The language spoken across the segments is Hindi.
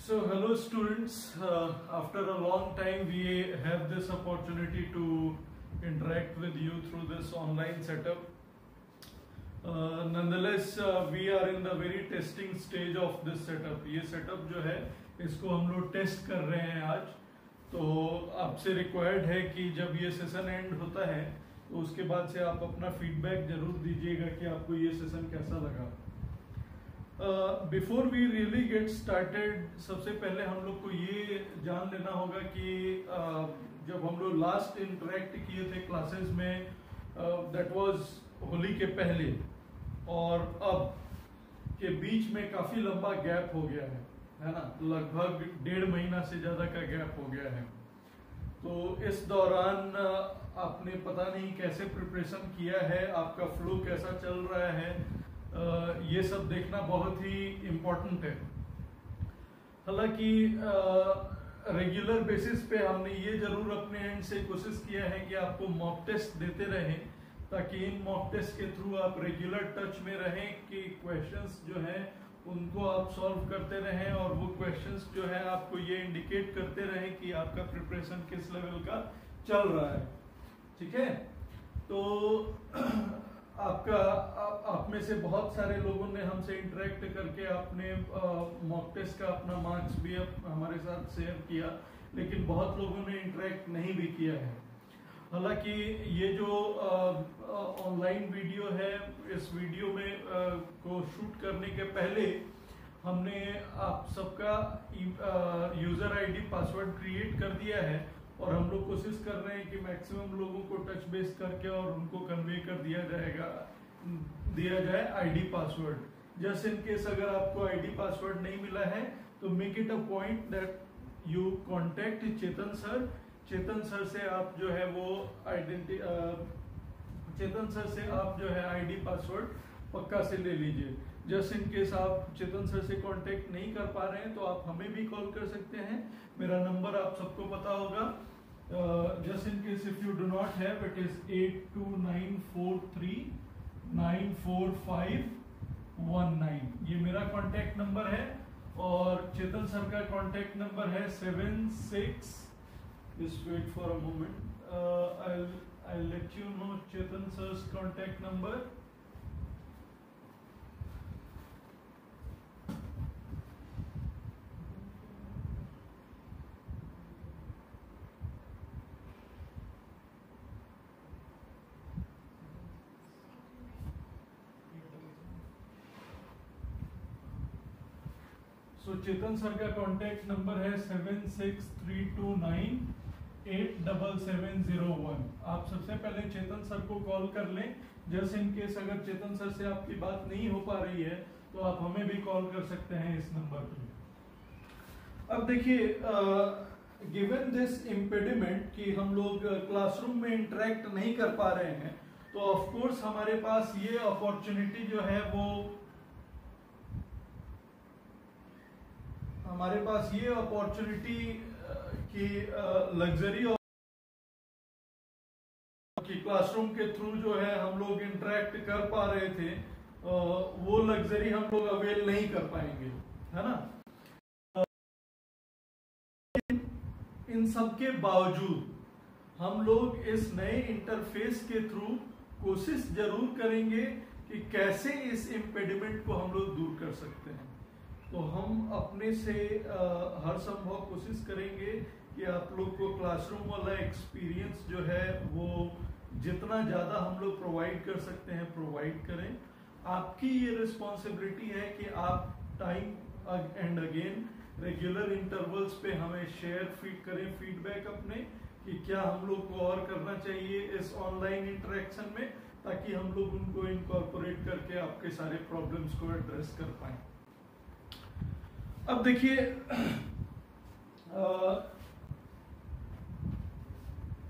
So hello students, after a long time we have this opportunity to interact with you through this online setup. Nonetheless, we are in the very testing stage of this setup. ये setup जो है इसको हम लोग टेस्ट कर रहे हैं आज. तो आपसे रिक्वायर्ड है कि जब ये सेशन एंड होता है तो उसके बाद से आप अपना फीडबैक जरूर दीजिएगा कि आपको ये सेशन कैसा लगा. Before we really get started, सबसे पहले हम लोग को ये जान लेना होगा कि जब हम लोग लास्ट इंटरेक्ट किए थे क्लासेस में, दैट वाज होली के पहले, और अब के बीच में काफ़ी लंबा गैप हो गया है ना. लगभग 1.5 महीना से ज़्यादा का गैप हो गया है. तो इस दौरान आपने पता नहीं कैसे प्रिपरेशन किया है, आपका फ्लो कैसा चल रहा है, ये सब देखना बहुत ही इम्पोर्टेंट है. हालांकि रेगुलर बेसिस पे हमने ये जरूर अपने एंड से कोशिश किया है कि आपको मॉक टेस्ट देते रहें, ताकि इन मॉक टेस्ट के थ्रू आप रेगुलर टच में रहें कि क्वेश्चंस जो हैं उनको आप सॉल्व करते रहें, और वो क्वेश्चंस जो है आपको ये इंडिकेट करते रहें कि आपका प्रिपरेशन किस लेवल का चल रहा है. ठीक है. तो आप में से बहुत सारे लोगों ने हमसे इंटरेक्ट करके अपने मॉक टेस्ट का अपना मार्क्स भी हमारे साथ शेयर किया, लेकिन बहुत लोगों ने इंटरेक्ट नहीं भी किया है. हालांकि ये जो ऑनलाइन वीडियो है, इस वीडियो में को शूट करने के पहले हमने आप सबका यूज़र आईडी पासवर्ड क्रिएट कर दिया है, और हम लोग कोशिश कर रहे हैं कि मैक्सिमम लोगों को टच बेस करके और उनको कन्वे कर दिया जाए ID password. Just in case अगर आपको आईडी पासवर्ड नहीं मिला है तो make it a point that you contact Chetan sir. Chetan sir से आप जो है वो चेतन सर से आप जो है आईडी पासवर्ड पक्का से ले लीजिए. जस्ट इन केस आप चेतन सर से कांटेक्ट नहीं कर पा रहे हैं तो आप हमें भी कॉल कर सकते हैं. मेरा नंबर आप सबको पता होगा. Just in case if you do not have, it is 8294394519. ये मेरा कांटेक्ट नंबर है, और चेतन सर का कांटेक्ट नंबर है 76. Just wait for a moment. I'll let you know Chetan sir's contact number. So Chetan sir का कांटेक्ट नंबर है 7632987701. आप सबसे पहले चेतन सर को कॉल कर लें. जस्ट इन केस अगर चेतन सर से आपकी बात नहीं हो पा रही है तो आप हमें भी कॉल कर सकते हैं इस नंबर पे. अब देखिए, गिवन दिस इम्पेडिमेंट कि हम लोग क्लासरूम में इंटरेक्ट नहीं कर पा रहे हैं, तो ऑफ कोर्स हमारे पास ये अपॉर्चुनिटी जो है वो की लग्जरी कि क्लासरूम के थ्रू जो है हम लोग इंटरेक्ट कर पा रहे थे, वो लग्जरी हम लोग अवेल नहीं कर पाएंगे, है ना. इन सब के बावजूद हम लोग इस नए इंटरफेस के थ्रू कोशिश जरूर करेंगे कि कैसे इस इम्पेडिमेंट को हम लोग दूर कर सकते हैं. तो हम अपने से हर संभव कोशिश करेंगे कि आप लोग को क्लासरूम वाला एक्सपीरियंस जो है वो जितना ज़्यादा हम लोग प्रोवाइड कर सकते हैं प्रोवाइड करें. आपकी ये रिस्पॉन्सिबिलिटी है कि आप time and again regular intervals पे हमें करें फीडबैक अपने कि क्या हम लोग को और करना चाहिए इस ऑनलाइन इंटरेक्शन में, ताकि हम लोग उनको इनकॉर्पोरेट करके आपके सारे प्रॉब्लम्स को एड्रेस कर पाएं. अब देखिए,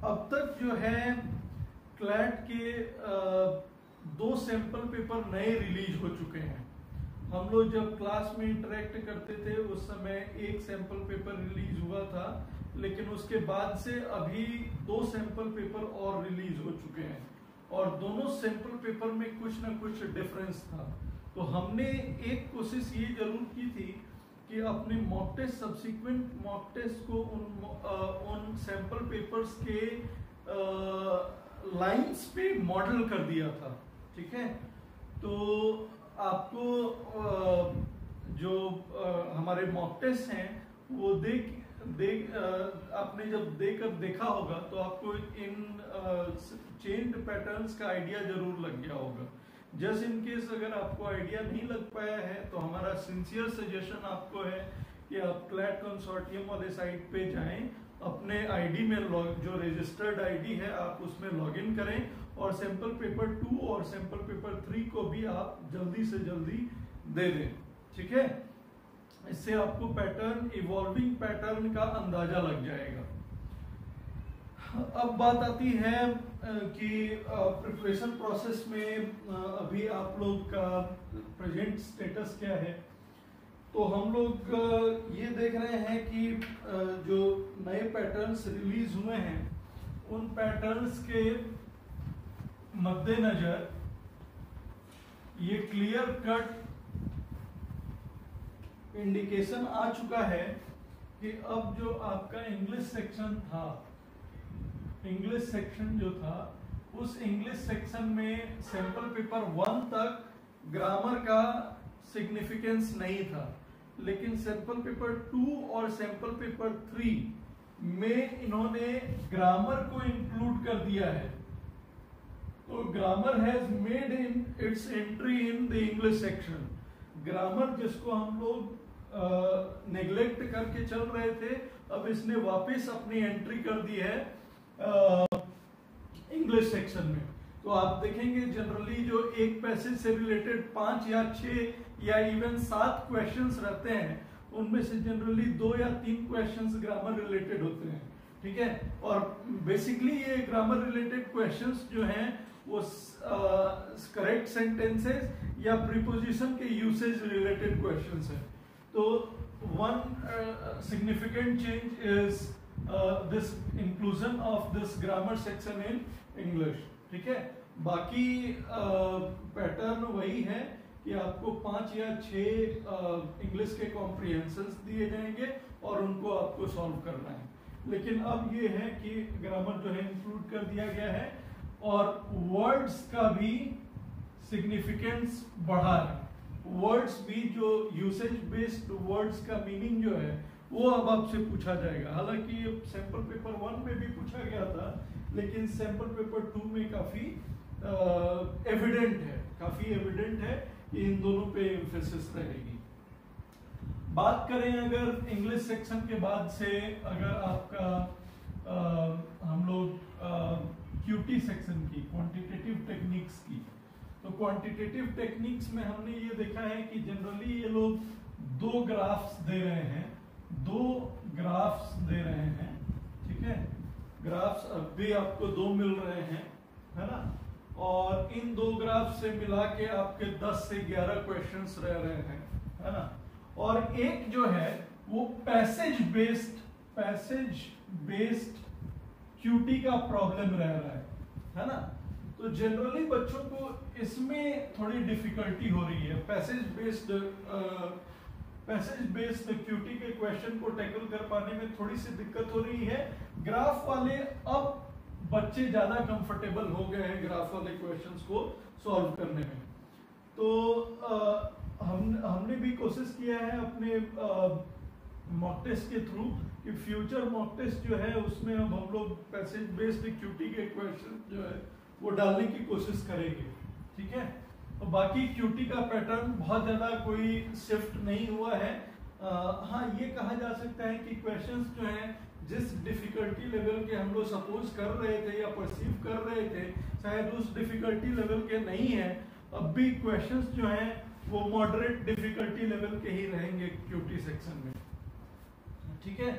अब तक जो है क्लैट के 2 सैंपल पेपर नए रिलीज हो चुके हैं. हम लोग जब क्लास में इंटरेक्ट करते थे उस समय एक सैंपल पेपर रिलीज हुआ था, लेकिन उसके बाद से अभी 2 सैंपल पेपर और रिलीज हो चुके हैं, और दोनों सैंपल पेपर में कुछ ना कुछ डिफरेंस था. तो हमने एक कोशिश ये जरूर की थी कि अपने mock test subsequent mock test को उन सैंपल पेपर्स के लाइंस पे मॉडल कर दिया था, ठीक है। तो आपको जो हमारे मॉक टेस्ट हैं वो आपने जब देखा होगा तो आपको इन चेन्ड पैटर्न्स का आइडिया जरूर लग गया होगा। जस्ट इन केस अगर आपको आइडिया नहीं लग पाया है तो हमारा सिंसियर सजेशन आपको है कि आप क्लैट कंसोर्टियम वाले साइट पे जाएं, अपने आईडी में जो रजिस्टर्ड आईडी है आप उसमें लॉगिन करें और सैंपल पेपर 2 और सैंपल पेपर 3 को भी आप जल्दी से जल्दी दे दें, ठीक है। इससे आपको पैटर्न, इवॉल्विंग पैटर्न का अंदाजा लग जाएगा। अब बात आती है कि प्रिपरेशन प्रोसेस में अभी आप लोग का प्रेजेंट स्टेटस क्या है। तो हम लोग ये देख रहे हैं कि जो नए पैटर्न्स रिलीज हुए हैं उन पैटर्न्स के मद्देनजर ये क्लियर कट इंडिकेशन आ चुका है कि अब जो आपका इंग्लिश सेक्शन था, इंग्लिश सेक्शन जो था उस इंग्लिश सेक्शन में सैंपल पेपर 1 तक ग्रामर का सिग्निफिकेंस नहीं था, लेकिन सैंपल पेपर 2 और सैंपल पेपर 3 में इन्होंने ग्रामर को इंक्लूड कर दिया है। तो grammar has made in its entry in the English section. Grammar जिसको हम लोग नेग्लेक्ट करके चल रहे थे, अब इसने वापस अपनी एंट्री कर दी है इंग्लिश सेक्शन में। तो आप देखेंगे जनरली जो एक पैसेज से रिलेटेड 5 या 6 या इवन 7 क्वेश्चंस रहते हैं, उनमें से जनरली 2 या 3 क्वेश्चंस ग्रामर रिलेटेड होते हैं, ठीक है। और बेसिकली ये ग्रामर रिलेटेड क्वेश्चंस जो हैं वो करेक्ट सेंटेंसेस या प्रीपोजिशन के यूसेज रिलेटेड क्वेश्चंस हैं। तो one significant change is this inclusion of this grammar section in English, ठीक है। बाकी पैटर्न वही है कि आपको 5 या 6 इंग्लिश के कॉम्प्रिहेंशंस दिए जाएंगे और उनको आपको सॉल्व करना है। लेकिन अब ये है कि ग्रामर जो है इंक्लूड कर दिया गया है और वर्ड्स का भी सिग्निफिकेंस बढ़ा है। वर्ड्स भी जो यूसेज बेस्ड वर्ड्स का मीनिंग जो है वो अब आपसे पूछा जाएगा। हालांकि ये सैंपल पेपर 1 में भी पूछा गया था, लेकिन सैंपल पेपर 2 में काफी एविडेंट है कि इन दोनों पे एम्फेसिस रहेगी। बात करें अगर इंग्लिश सेक्शन के बाद से अगर आपका हम लोग क्यूटी सेक्शन की क्वांटिटेटिव टेक्निक्स की, तो क्वांटिटेटिव टेक्निक्स में हमने ये देखा है कि जनरली ये लोग 2 ग्राफ्स दे रहे हैं, ठीक है। ग्राफ्स अब भी आपको 2 मिल रहे हैं, है ना। और इन 2 ग्राफ से मिला के आपके 10 से 11 क्वेश्चंस रह रहे हैं, है ना। और एक जो है वो पैसेज बेस्ड क्यूटी का प्रॉब्लम रह रहा है ना। तो जनरली बच्चों को इसमें थोड़ी डिफिकल्टी हो रही है। पैसेज बेस्ड क्यूटी के क्वेश्चन को टैकल कर पाने में थोड़ी सी दिक्कत हो रही है। ग्राफ वाले अब बच्चे ज्यादा कंफर्टेबल हो गए हैं ग्राफ वाले क्वेश्चंस को सॉल्व करने में। तो हमने भी कोशिश किया है अपने मॉक टेस्ट के थ्रू कि फ्यूचर मॉक टेस्ट जो है उसमें अब हम लोग पैसेज बेस्ड क्यूटी के क्वेश्चन जो है वो डालने की कोशिश करेंगे, ठीक है। तो बाकी क्यूटी का पैटर्न बहुत ज्यादा कोई शिफ्ट नहीं हुआ है। हाँ, ये कहा जा सकता है कि क्वेश्चंस जो हैं जिस डिफिकल्टी लेवल के हम लोग सपोज कर रहे थे या परसीव कर रहे थे, शायद उस डिफिकल्टी लेवल के नहीं है। अब भी क्वेश्चंस जो हैं वो मॉडरेट डिफिकल्टी लेवल के ही रहेंगे क्यूटी सेक्शन में, ठीक है।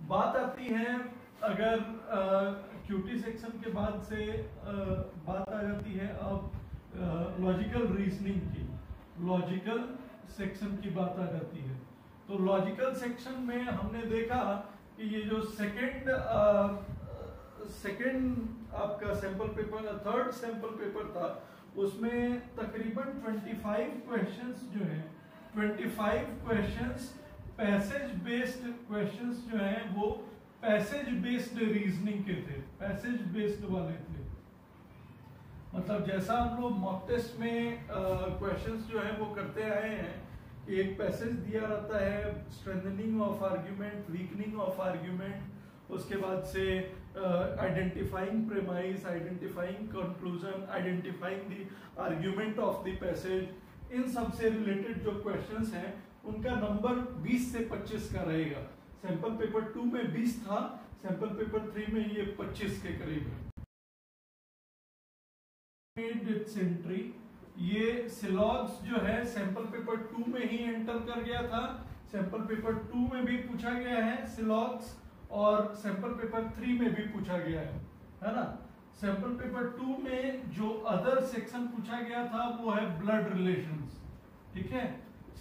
बात आती है अगर क्यूटी सेक्शन के बाद से बात आ जाती है अब लॉजिकल रीजनिंग की, लॉजिकल सेक्शन की बात आ जाती है। तो लॉजिकल सेक्शन में हमने देखा कि ये जो सेकंड आपका sample paper, third sample paper था, उसमें तकरीबन 25 क्वेश्चंस जो हैं 25 क्वेश्चंस पैसेज बेस्ड क्वेश्चंस जो हैं वो पैसेज बेस्ड रीजनिंग के थे, पैसेज बेस्ड वाले थे। मतलब जैसा हम लोग मॉक टेस्ट में क्वेश्चंस जो है वो करते आए हैं कि एक पैसेज दिया रहता है, strengthening of argument, weakening of argument, उसके बाद से identifying premise, identifying conclusion, identifying the argument of the passage, इन सब से रिलेटेड जो क्वेश्चंस हैं उनका नंबर 20 से 25 का रहेगा। सैंपल पेपर 2 में 20 था, सैंपल पेपर 3 में ये 25 के करीब है। इट्स एंट्री, ये सिलॉग्स जो है सैंपल पेपर 2 में ही एंटर कर गया था, सैंपल पेपर 2 में भी पूछा गया है सिलॉग्स, और सैंपल पेपर 3 में भी पूछा गया है ना। सैंपल पेपर 2 में जो अदर सेक्शन पूछा गया था वो है ब्लड रिलेशंस, ठीक है।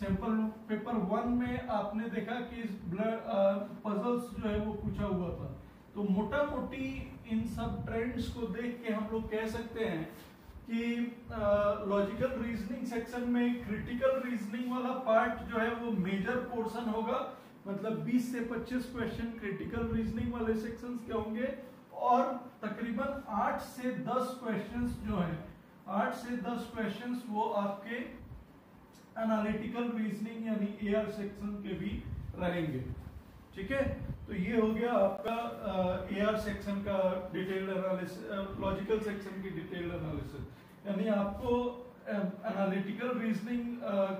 सैंपल पेपर 1 में आपने देखा कि ब्लड पजल्स जो है वो पूछा हुआ था। तो मोटा मोटी इन सब ट्रेंड्स को देख के हम लोग कह सकते हैं कि लॉजिकल रीजनिंग सेक्शन में क्रिटिकल रीजनिंग वाला पार्ट जो है वो मेजर पोर्शन होगा, मतलब 20 से 25 क्वेश्चन क्रिटिकल रीजनिंग वाले सेक्शंस के होंगे, और तकरीबन 8 से 10 क्वेश्चंस जो है 8 से 10 क्वेश्चंस वो आपके एनालिटिकल रीजनिंग यानी एआर सेक्शन के भी रहेंगे, ठीक है। तो ये हो गया आपका एआर सेक्शन का डिटेल्ड एनालिसिस, लॉजिकल सेक्शन की डिटेल्ड एनालिसिस। यानी आपको एनालिटिकल रीजनिंग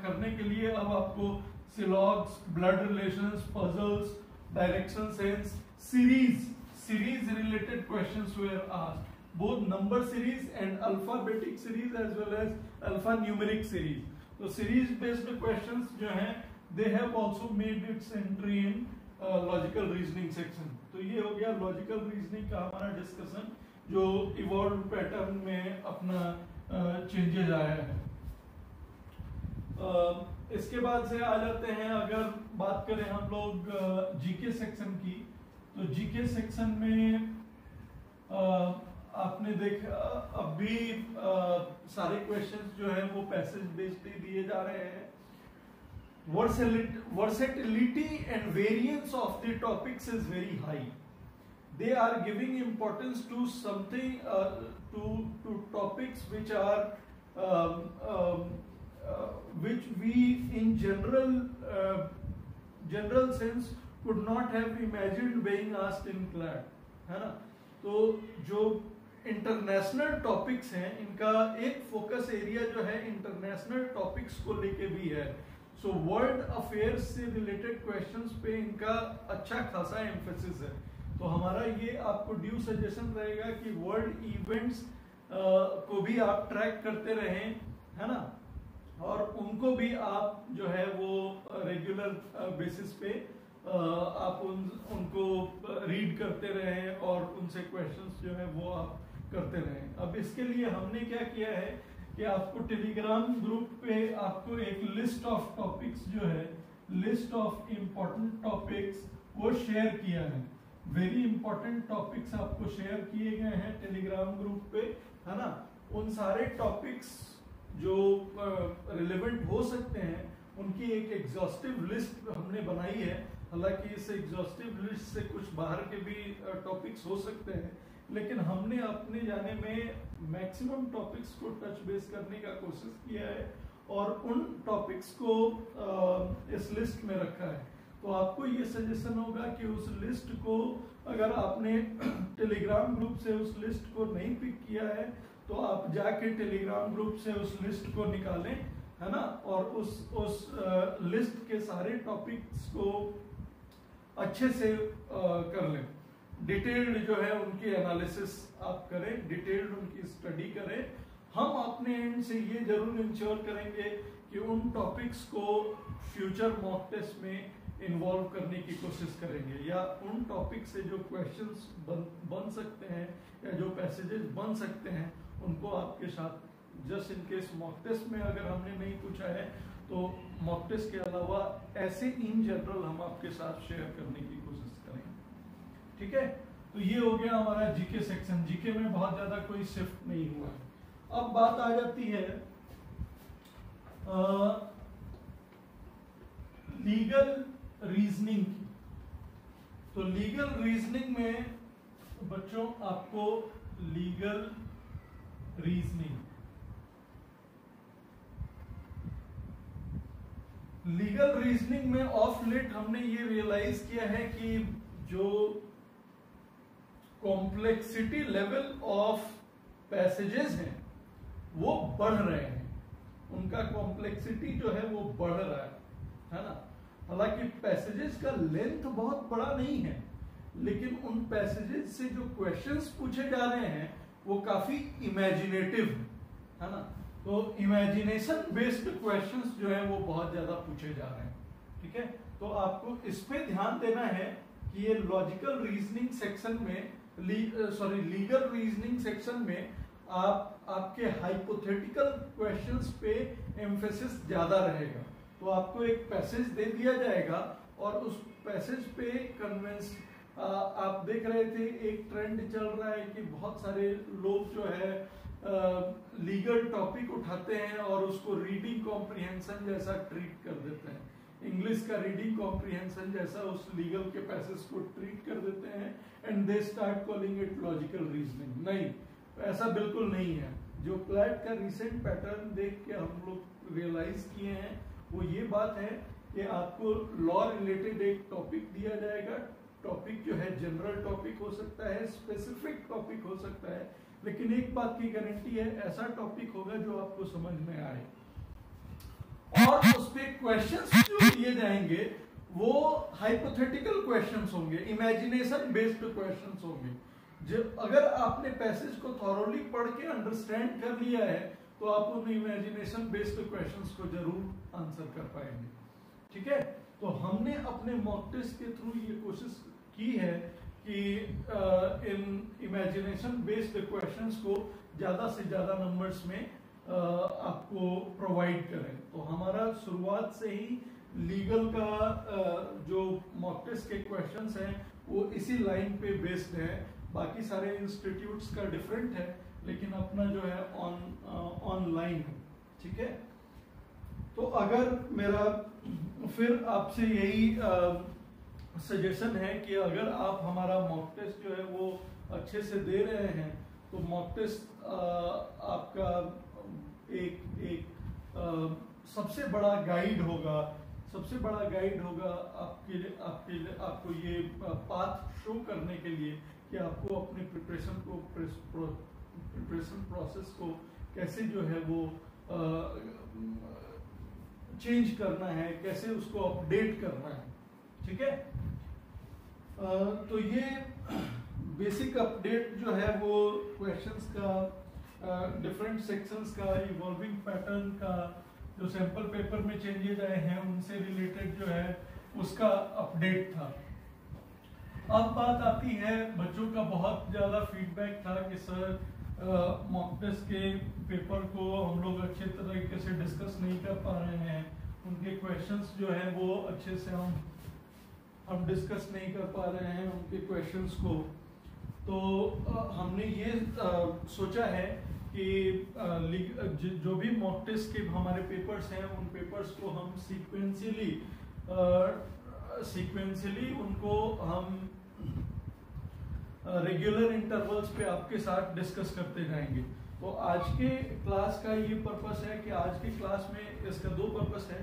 करने के लिए अब आपको syllogisms, blood relations, puzzles, direction sense, series related questions were asked, both number series and alphabetic series as well as alpha numeric series. तो सीरीज बेस्ड क्वेश्चंस जो हैं they have also made its entry in logical reasoning section. तो ये हो गया लॉजिकल रीजनिंग का हमारा डिस्कशन, जो इवॉल्व पैटर्न में अपना चेंजेज आया है। इसके बाद से आ जाते हैं, अगर बात करें हम लोग जीके सेक्शन की, तो जीके सेक्शन में आपने देखा अभी सारे क्वेश्चंस जो है वो पैसेज बेस्ड ही दिए जा रहे हैं। Versatility and variance of the topics is very high. They are giving importance to something, to topics which are which we in general sense could not have imagined being asked in CLAT, है ना। तो जो इंटरनेशनल टॉपिक्स हैं इनका एक फोकस एरिया जो है इंटरनेशनल टॉपिक्स को लेके भी है। सो वर्ल्ड अफेयर्स से रिलेटेड क्वेश्चंस पे इनका अच्छा खासा एम्फेसिस है। तो हमारा ये आपको ड्यू सजेशन रहेगा कि वर्ल्ड इवेंट्स को भी आप ट्रैक करते रहें, है ना, और उनको भी आप जो है वो रेगुलर बेसिस पे आप उनको रीड करते रहें और उनसे क्वेश्चंस जो है वो आप करते रहें। अब इसके लिए हमने क्या किया है कि आपको टेलीग्राम ग्रुप पे आपको एक लिस्ट ऑफ टॉपिक्स जो है, लिस्ट ऑफ इम्पोर्टेंट टॉपिक्स वो शेयर किया है। वेरी इंपॉर्टेंट टॉपिक्स आपको शेयर किए गए हैं टेलीग्राम ग्रुप पे, है ना। उन सारे टॉपिक्स जो रिलेवेंट हो सकते हैं उनकी एक एग्जॉस्टिव लिस्ट हमने बनाई है। हालांकि इस एग्जॉस्टिव लिस्ट से कुछ बाहर के भी टॉपिक्स हो सकते हैं, लेकिन हमने अपने जाने में मैक्सिमम टॉपिक्स को टच बेस करने का कोशिश किया है और उन टॉपिक्स को इस लिस्ट में रखा है। तो आपको ये सजेशन होगा कि उस लिस्ट को, अगर आपने टेलीग्राम ग्रुप से उस लिस्ट को नहीं पिक किया है तो आप जाके टेलीग्राम ग्रुप से उस लिस्ट को निकालें, है ना, और उस लिस्ट के सारे टॉपिक्स को अच्छे से कर लें। डिटेल्ड जो है उनकी एनालिसिस आप करें, डिटेल्ड उनकी स्टडी करें। हम अपने एंड से ये जरूर इंश्योर करेंगे कि उन टॉपिक्स को फ्यूचर मॉक टेस्ट में इन्वॉल्व करने की कोशिश करेंगे, या उन टॉपिक से जो क्वेश्चंस बन सकते हैं या जो पैसेजेस बन सकते हैं उनको आपके साथ, just in case mock test में अगर हमने नहीं पूछा है तो मॉक टेस्ट के अलावा ऐसे इन जनरल हम आपके साथ शेयर करने की कोशिश करेंगे, ठीक है। तो ये हो गया हमारा जीके सेक्शन। जीके में बहुत ज्यादा कोई शिफ्ट नहीं हुआ है। अब बात आ जाती है लीगल रीजनिंग की। तो लीगल रीजनिंग में बच्चों आपको लीगल रीजनिंग में ऑफ लेट हमने ये रियलाइज किया है कि जो कॉम्प्लेक्सिटी लेवल ऑफ पैसेजेस हैं वो बढ़ रहे हैं, उनका कॉम्प्लेक्सिटी जो है वो बढ़ रहा है ना। हालांकि पैसेजेस का लेंथ बहुत बड़ा नहीं है, लेकिन उन पैसेजेस से जो क्वेश्चंस पूछे जा रहे हैं वो काफी इमेजिनेटिव है ना। तो इमेजिनेशन बेस्ड क्वेश्चंस जो है वो बहुत ज्यादा पूछे जा रहे हैं, ठीक है। तो आपको इस पे ध्यान देना है कि ये लॉजिकल रीजनिंग सेक्शन में लीगल रीजनिंग सेक्शन में आपके हाइपोथेटिकल क्वेश्चंस पे एम्फेसिस ज्यादा रहेगा। तो आपको एक पैसेज दे दिया जाएगा और उस पैसेज पे कन्विंस आप देख रहे थे एक ट्रेंड चल रहा है कि बहुत सारे लोग जो है लीगल टॉपिक उठाते हैं और उसको रीडिंग कॉम्प्रिहेंशन जैसा ट्रीट कर देते हैं, इंग्लिश का रीडिंग कॉम्प्रिहेंशन जैसा उस लीगल के पैसेज को ट्रीट कर देते हैं and they start calling it logical reasoning. नहीं, ऐसा बिल्कुल नहीं है। जो क्लैट का रिसेंट पैटर्न देख के हम लोग रियलाइज किए हैं वो ये बात है कि आपको लॉ रिलेटेड एक टॉपिक दिया जाएगा। टॉपिक जो है जनरल टॉपिक हो सकता है, स्पेसिफिक टॉपिक हो सकता है, लेकिन एक बात की गारंटी है, ऐसा टॉपिक होगा जो आपको समझ में आए और उस पे क्वेश्चंस जो दिए जाएंगे वो हाइपोथेटिकल क्वेश्चंस होंगे, इमेजिनेशन बेस्ड क्वेश्चंस होंगे। जो अगर आपने पैसेज को थॉरोली पढ़ के अंडरस्टैंड कर लिया है तो आप उन इमेजिनेशन बेस्ड क्वेश्चंस को जरूर आंसर कर पाएंगे, ठीक है। तो हमने अपने मॉक टेस्ट के थ्रू ये कोशिश की है कि इन इमेजिनेशन बेस्ड क्वेश्चंस को ज्यादा से ज्यादा नंबर्स में आपको प्रोवाइड करें। तो हमारा शुरुआत से ही लीगल का जो मॉक टेस्ट के क्वेश्चंस हैं वो इसी लाइन पे बेस्ड है। बाकी सारे इंस्टीट्यूट्स का डिफरेंट है, लेकिन अपना जो है ऑनलाइन है, ठीक है। तो अगर मेरा फिर आपसे यही सजेशन है कि अगर आप हमारा मॉक टेस्ट जो है वो अच्छे से दे रहे हैं तो मॉक टेस्ट आपका एक सबसे बड़ा गाइड होगा, आपको ये पाथ शो करने के लिए कि आपको अपने प्रिपरेशन प्रोसेस को कैसे जो है वो चेंज करना है, कैसे उसको अपडेट करना है, ठीक है। तो ये बेसिक अपडेट जो है वो क्वेश्चंस का, डिफरेंट सेक्शंस का, इवॉल्विंग पैटर्न का, जो सैंपल पेपर में चेंजेस आए हैं उनसे रिलेटेड जो है उसका अपडेट था। अब बात आती है, बच्चों का बहुत ज़्यादा फीडबैक था कि सर मॉक टेस्ट के पेपर को हम लोग अच्छे तरीके से डिस्कस नहीं कर पा रहे हैं, उनके क्वेश्चंस जो हैं वो अच्छे से हम डिस्कस नहीं कर पा रहे हैं उनके क्वेश्चंस को। तो हमने ये सोचा है कि जो भी मॉक टेस्ट के हमारे पेपर्स हैं उन पेपर्स को हम सीक्वेंशियली उनको हम रेगुलर इंटरवल्स पे आपके साथ डिस्कस करते जाएंगे। तो आज के क्लास का ये पर्पस है कि आज की क्लास में इसका दो पर्पस है।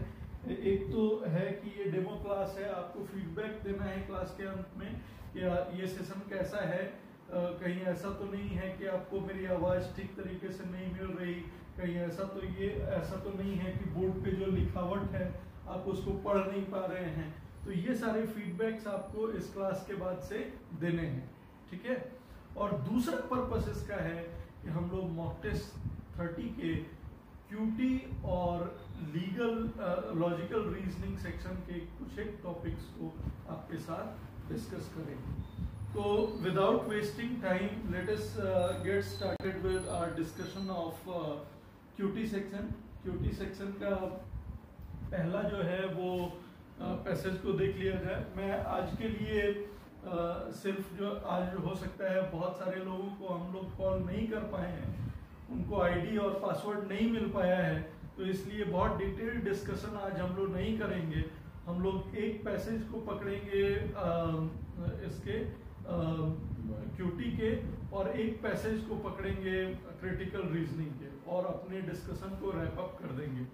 एक तो है कि ये डेमो क्लास है, आपको फीडबैक देना है क्लास के अंत में कि ये सेशन कैसा है। कहीं ऐसा तो नहीं है कि आपको मेरी आवाज़ ठीक तरीके से नहीं मिल रही, कहीं ऐसा तो नहीं है कि बोर्ड पे जो लिखावट है आप उसको पढ़ नहीं पा रहे हैं। तो ये सारे फीडबैक्स आपको इस क्लास के बाद से देने हैं, ठीक है। और दूसरा पर्पस इसका है कि हम लोग मॉक टेस्ट 30 के क्यूटी और लॉजिकल रीजनिंग सेक्शन के कुछ एक टॉपिक्स को आपके साथ डिस्कस करेंगे। तो without wasting time let us get started with our discussion of QT section. QT section का पहला जो है वो पैसेज को देख लिया जाए। मैं आज के लिए सिर्फ जो आज हो सकता है बहुत सारे लोगों को हम लोग कॉल नहीं कर पाए हैं, उनको आईडी और पासवर्ड नहीं मिल पाया है, तो इसलिए बहुत डिटेल्ड डिस्कशन आज हम लोग नहीं करेंगे। हम लोग एक पैसेज को पकड़ेंगे इसके क्यूटी के, और एक पैसेज को पकड़ेंगे क्रिटिकल रीजनिंग के, और अपने डिस्कशन को रैप अप कर देंगे।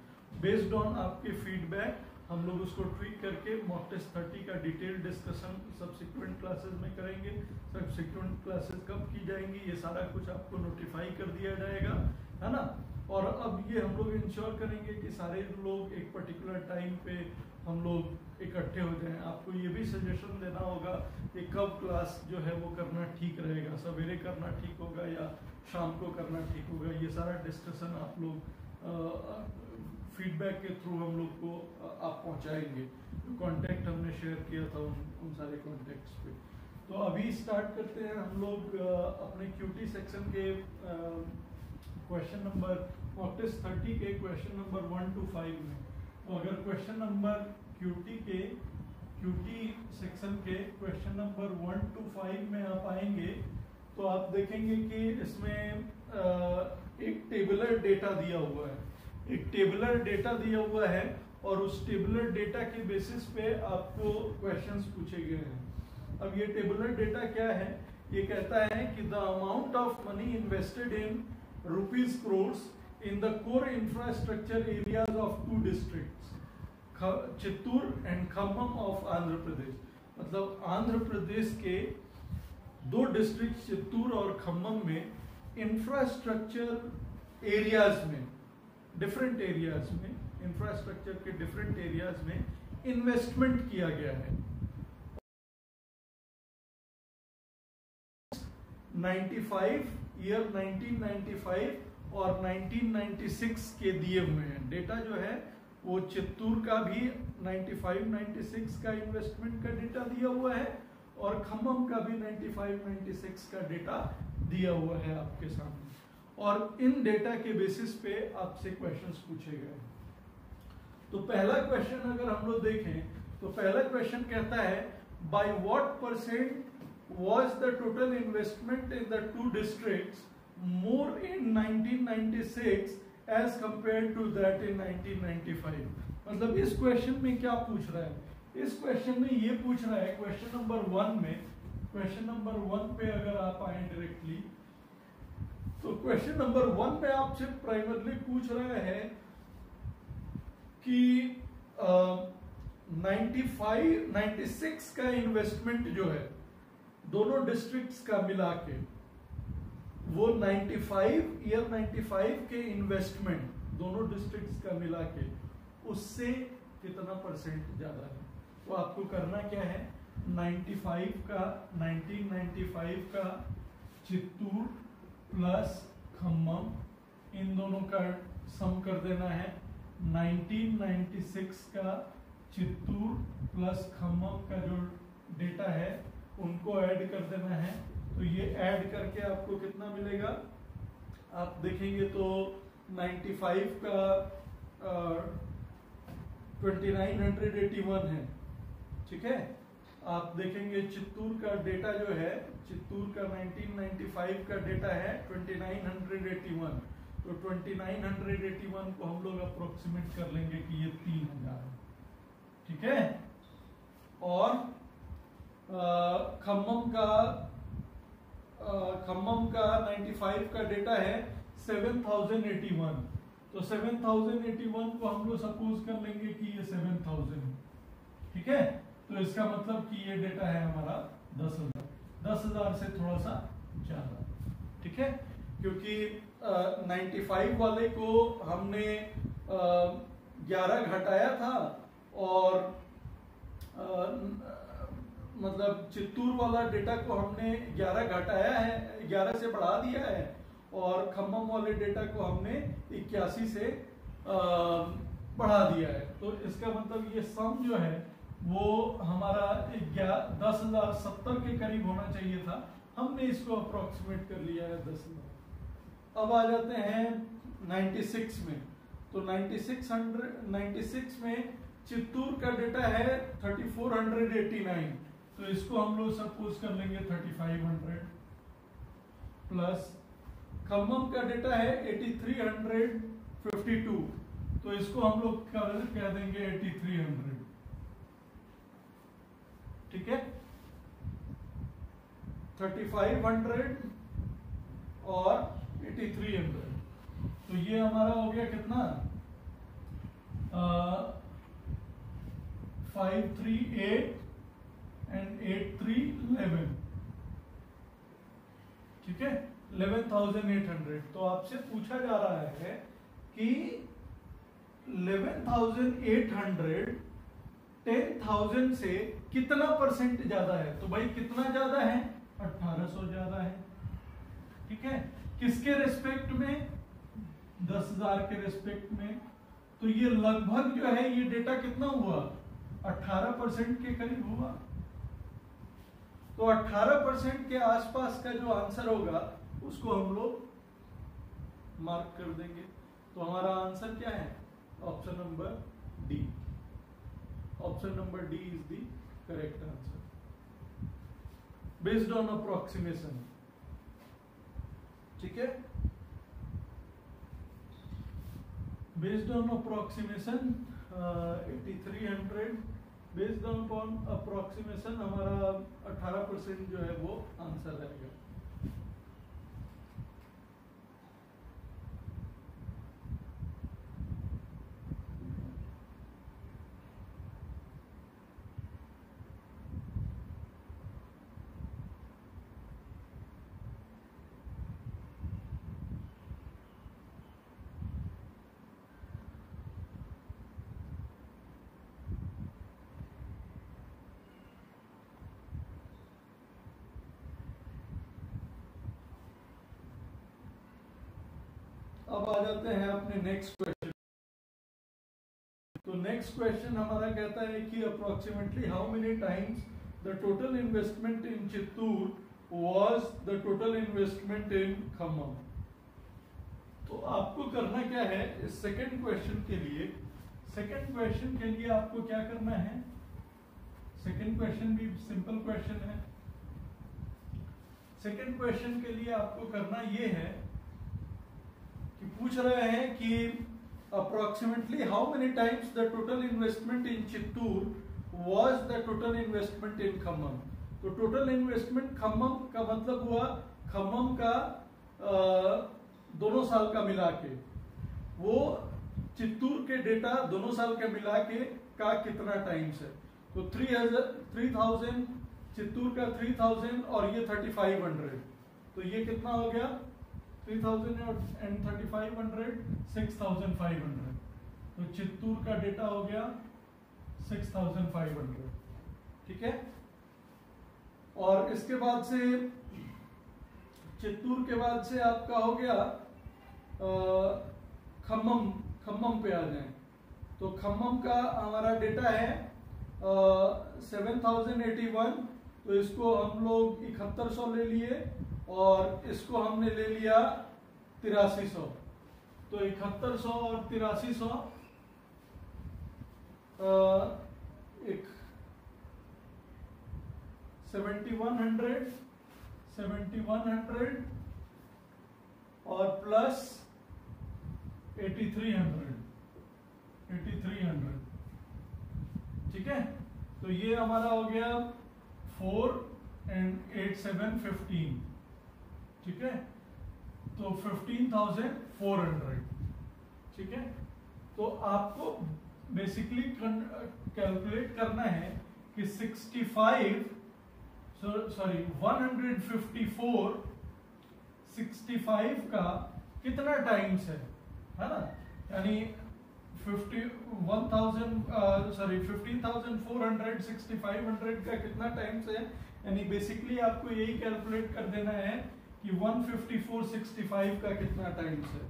बेस्ड ऑन आपके फीडबैक हम लोग उसको ट्वीक करके मॉक टेस्ट 30 का डिटेल डिस्कशन सब्सिक्वेंट क्लासेस में करेंगे। सब्सिक्वेंट क्लासेस कब की जाएंगी ये सारा कुछ आपको नोटिफाई कर दिया जाएगा, है ना। और अब ये हम लोग इंश्योर करेंगे कि सारे लोग एक पर्टिकुलर टाइम पे हम लोग इकट्ठे हो जाएं। आपको ये भी सजेशन देना होगा कि कब क्लास जो है वो करना ठीक रहेगा, सवेरे करना ठीक होगा या शाम को करना ठीक होगा। ये सारा डिस्कशन आप लोग फीडबैक के थ्रू हम लोग को आप पहुंचाएंगे। कॉन्टैक्ट हमने शेयर किया था उन सारे कॉन्टैक्ट्स पे। तो अभी स्टार्ट करते हैं हम लोग अपने क्यूटी सेक्शन के क्वेश्चन नंबर मॉक टेस्ट 30 के क्वेश्चन नंबर 1 to 5 में। तो अगर क्वेश्चन नंबर क्यूटी सेक्शन के क्वेश्चन नंबर 1 to 5 में आप आएंगे तो आप देखेंगे कि इसमें एक टेबुलर डेटा दिया हुआ है। एक टेबुलर डेटा दिया हुआ है और उस टेबुलर डेटा के बेसिस पे आपको क्वेश्चंस पूछे गए हैं। अब ये टेबुलर डेटा क्या है? ये कहता है कि the amount of money invested in rupees crores in the core infrastructure areas of 2 districts Chittoor and Khammam of Andhra Pradesh. मतलब आंध्र प्रदेश के 2 डिस्ट्रिक्ट चित्तूर और खम्मम में इंफ्रास्ट्रक्चर एरियाज में, डिफरेंट एरियाज में, इंफ्रास्ट्रक्चर के डिफरेंट एरियाज में इन्वेस्टमेंट किया गया है। 1995 और 1996 के दिए हुए हैं। डेटा जो है वो चित्तूर का भी 95-96 का इन्वेस्टमेंट का डेटा दिया हुआ है और खम्मम का भी 95-96 का डेटा दिया हुआ है आपके सामने। और इन डेटा के बेसिस पे आपसे क्वेश्चंस पूछे गए। तो पहला क्वेश्चन अगर हम लोग देखें तो पहला क्वेश्चन कहता है by what percent was the total investment in the 2 districts more in 1996 as compared to that in 1995। मतलब इस क्वेश्चन में क्या पूछ रहा है? इस क्वेश्चन में ये पूछ रहा है, क्वेश्चन नंबर 1 में, क्वेश्चन नंबर 1 पे अगर आप आए डायरेक्टली तो क्वेश्चन नंबर 1 में आपसे प्राइमरली पूछ रहा है कि 96 का इन्वेस्टमेंट जो है दोनों डिस्ट्रिक्ट्स का मिला के, वो 95 के इन्वेस्टमेंट दोनों डिस्ट्रिक्ट्स का मिला के उससे कितना परसेंट ज्यादा है। तो आपको करना क्या है, 1995 का चित्तूर प्लस खम्मम इन दोनों का सम कर देना है। 1996 का चित्तूर प्लस खम्मम का जो डेटा है उनको ऐड कर देना है। तो ये ऐड करके आपको कितना मिलेगा? आप देखेंगे तो 95 का 2981 है, ठीक है। आप देखेंगे चित्तूर का डेटा जो है, चित्तूर का 1995 का डेटा है 2981। तो 2981 को हम लोग अप्रोक्सीमेट कर लेंगे कि ये 3000 है, ठीक है। और खम्मम का 95 का डेटा है 7081। तो 7081 को हम लोग सपोज कर लेंगे कि ये 7000 है, ठीक है। तो इसका मतलब कि ये डेटा है हमारा 10,000 से थोड़ा सा ज्यादा, ठीक है। क्योंकि 95 वाले को हमने 11 घटाया था और मतलब चित्तूर वाला डेटा को हमने 11 घटाया है, 11 से बढ़ा दिया है, और खम्मम वाले डेटा को हमने 81 से बढ़ा दिया है। तो इसका मतलब ये सम जो है वो हमारा 10,070 के करीब होना चाहिए था, हमने इसको अप्रोक्सीमेट कर लिया है 10,000। अब आ जाते हैं 96 में। तो 96 में चित्तूर का डेटा है 3489। तो इसको हम लोग सपोज कर लेंगे 3500 प्लस खम्मम का डेटा है 8352। तो इसको हम लोग कह देंगे 8300, ठीक है, 3500 और 8300। तो ये हमारा हो गया कितना, 538 एंड 8311, ठीक है, 11,800। तो आपसे पूछा जा रहा है कि 11,800 10,000 से कितना परसेंट ज्यादा है। तो भाई कितना ज्यादा है, 1800 ज्यादा है, ठीक है। किसके रेस्पेक्ट में, 10,000 के रेस्पेक्ट में। तो ये लगभग जो है ये डेटा कितना हुआ, 18% के करीब हुआ। तो 18% के आसपास का जो आंसर होगा उसको हम लोग मार्क कर देंगे। तो हमारा आंसर क्या है, option number D. Option number D is the correct answer based on approximation, ठीक है। Based on approximation 8300, based on approximation हमारा 18% जो है वो आंसर रहेगा। अब आ जाते हैं अपने नेक्स्ट क्वेश्चन। तो नेक्स्ट क्वेश्चन हमारा कहता है कि approximately how many times the total investment in Chittoor was the total investment इन खम्मम। तो आपको करना क्या है इस सेकंड क्वेश्चन के लिए, सेकंड क्वेश्चन के लिए आपको क्या करना है, सेकंड क्वेश्चन भी सिंपल क्वेश्चन है। सेकंड क्वेश्चन के लिए आपको करना ये है कि पूछ रहे हैं कि approximately how many times the total investment in Chittoor was the total investment in Khammam. तो टोटल इन्वेस्टमेंट खम्मम का मतलब हुआ खम्मम का दोनों साल का मिला के, वो चित्तूर के डेटा दोनों साल का मिला के का कितना टाइम्स है। तो 3,000 चित्तूर का 3,000 और ये 3,500, तो ये कितना हो गया 3,000 and 3,500 6,500। तो चित्तूर का डेटा हो गया 6,500, ठीक है। और इसके बाद से चित्तूर के बाद से आपका हो गया खम्मम पे आ जाए। तो खम्मम का हमारा डेटा है 7,081। तो इसको हम लोग 7100 ले लिए और इसको हमने ले लिया 8300। तो 7100 और 8300 एक 7,100 और प्लस 8,300, ठीक है। तो ये हमारा हो गया 4 and 8 7 15, ठीक है। तो 15,400, ठीक है। तो आपको बेसिकली कैलकुलेट करना है कि 155 का कितना टाइम्स है ना, यानी 15,400 6,500 का कितना टाइम्स है। यानी बेसिकली आपको यही कैलकुलेट कर देना है कि 15465 का कितना टाइम्स है,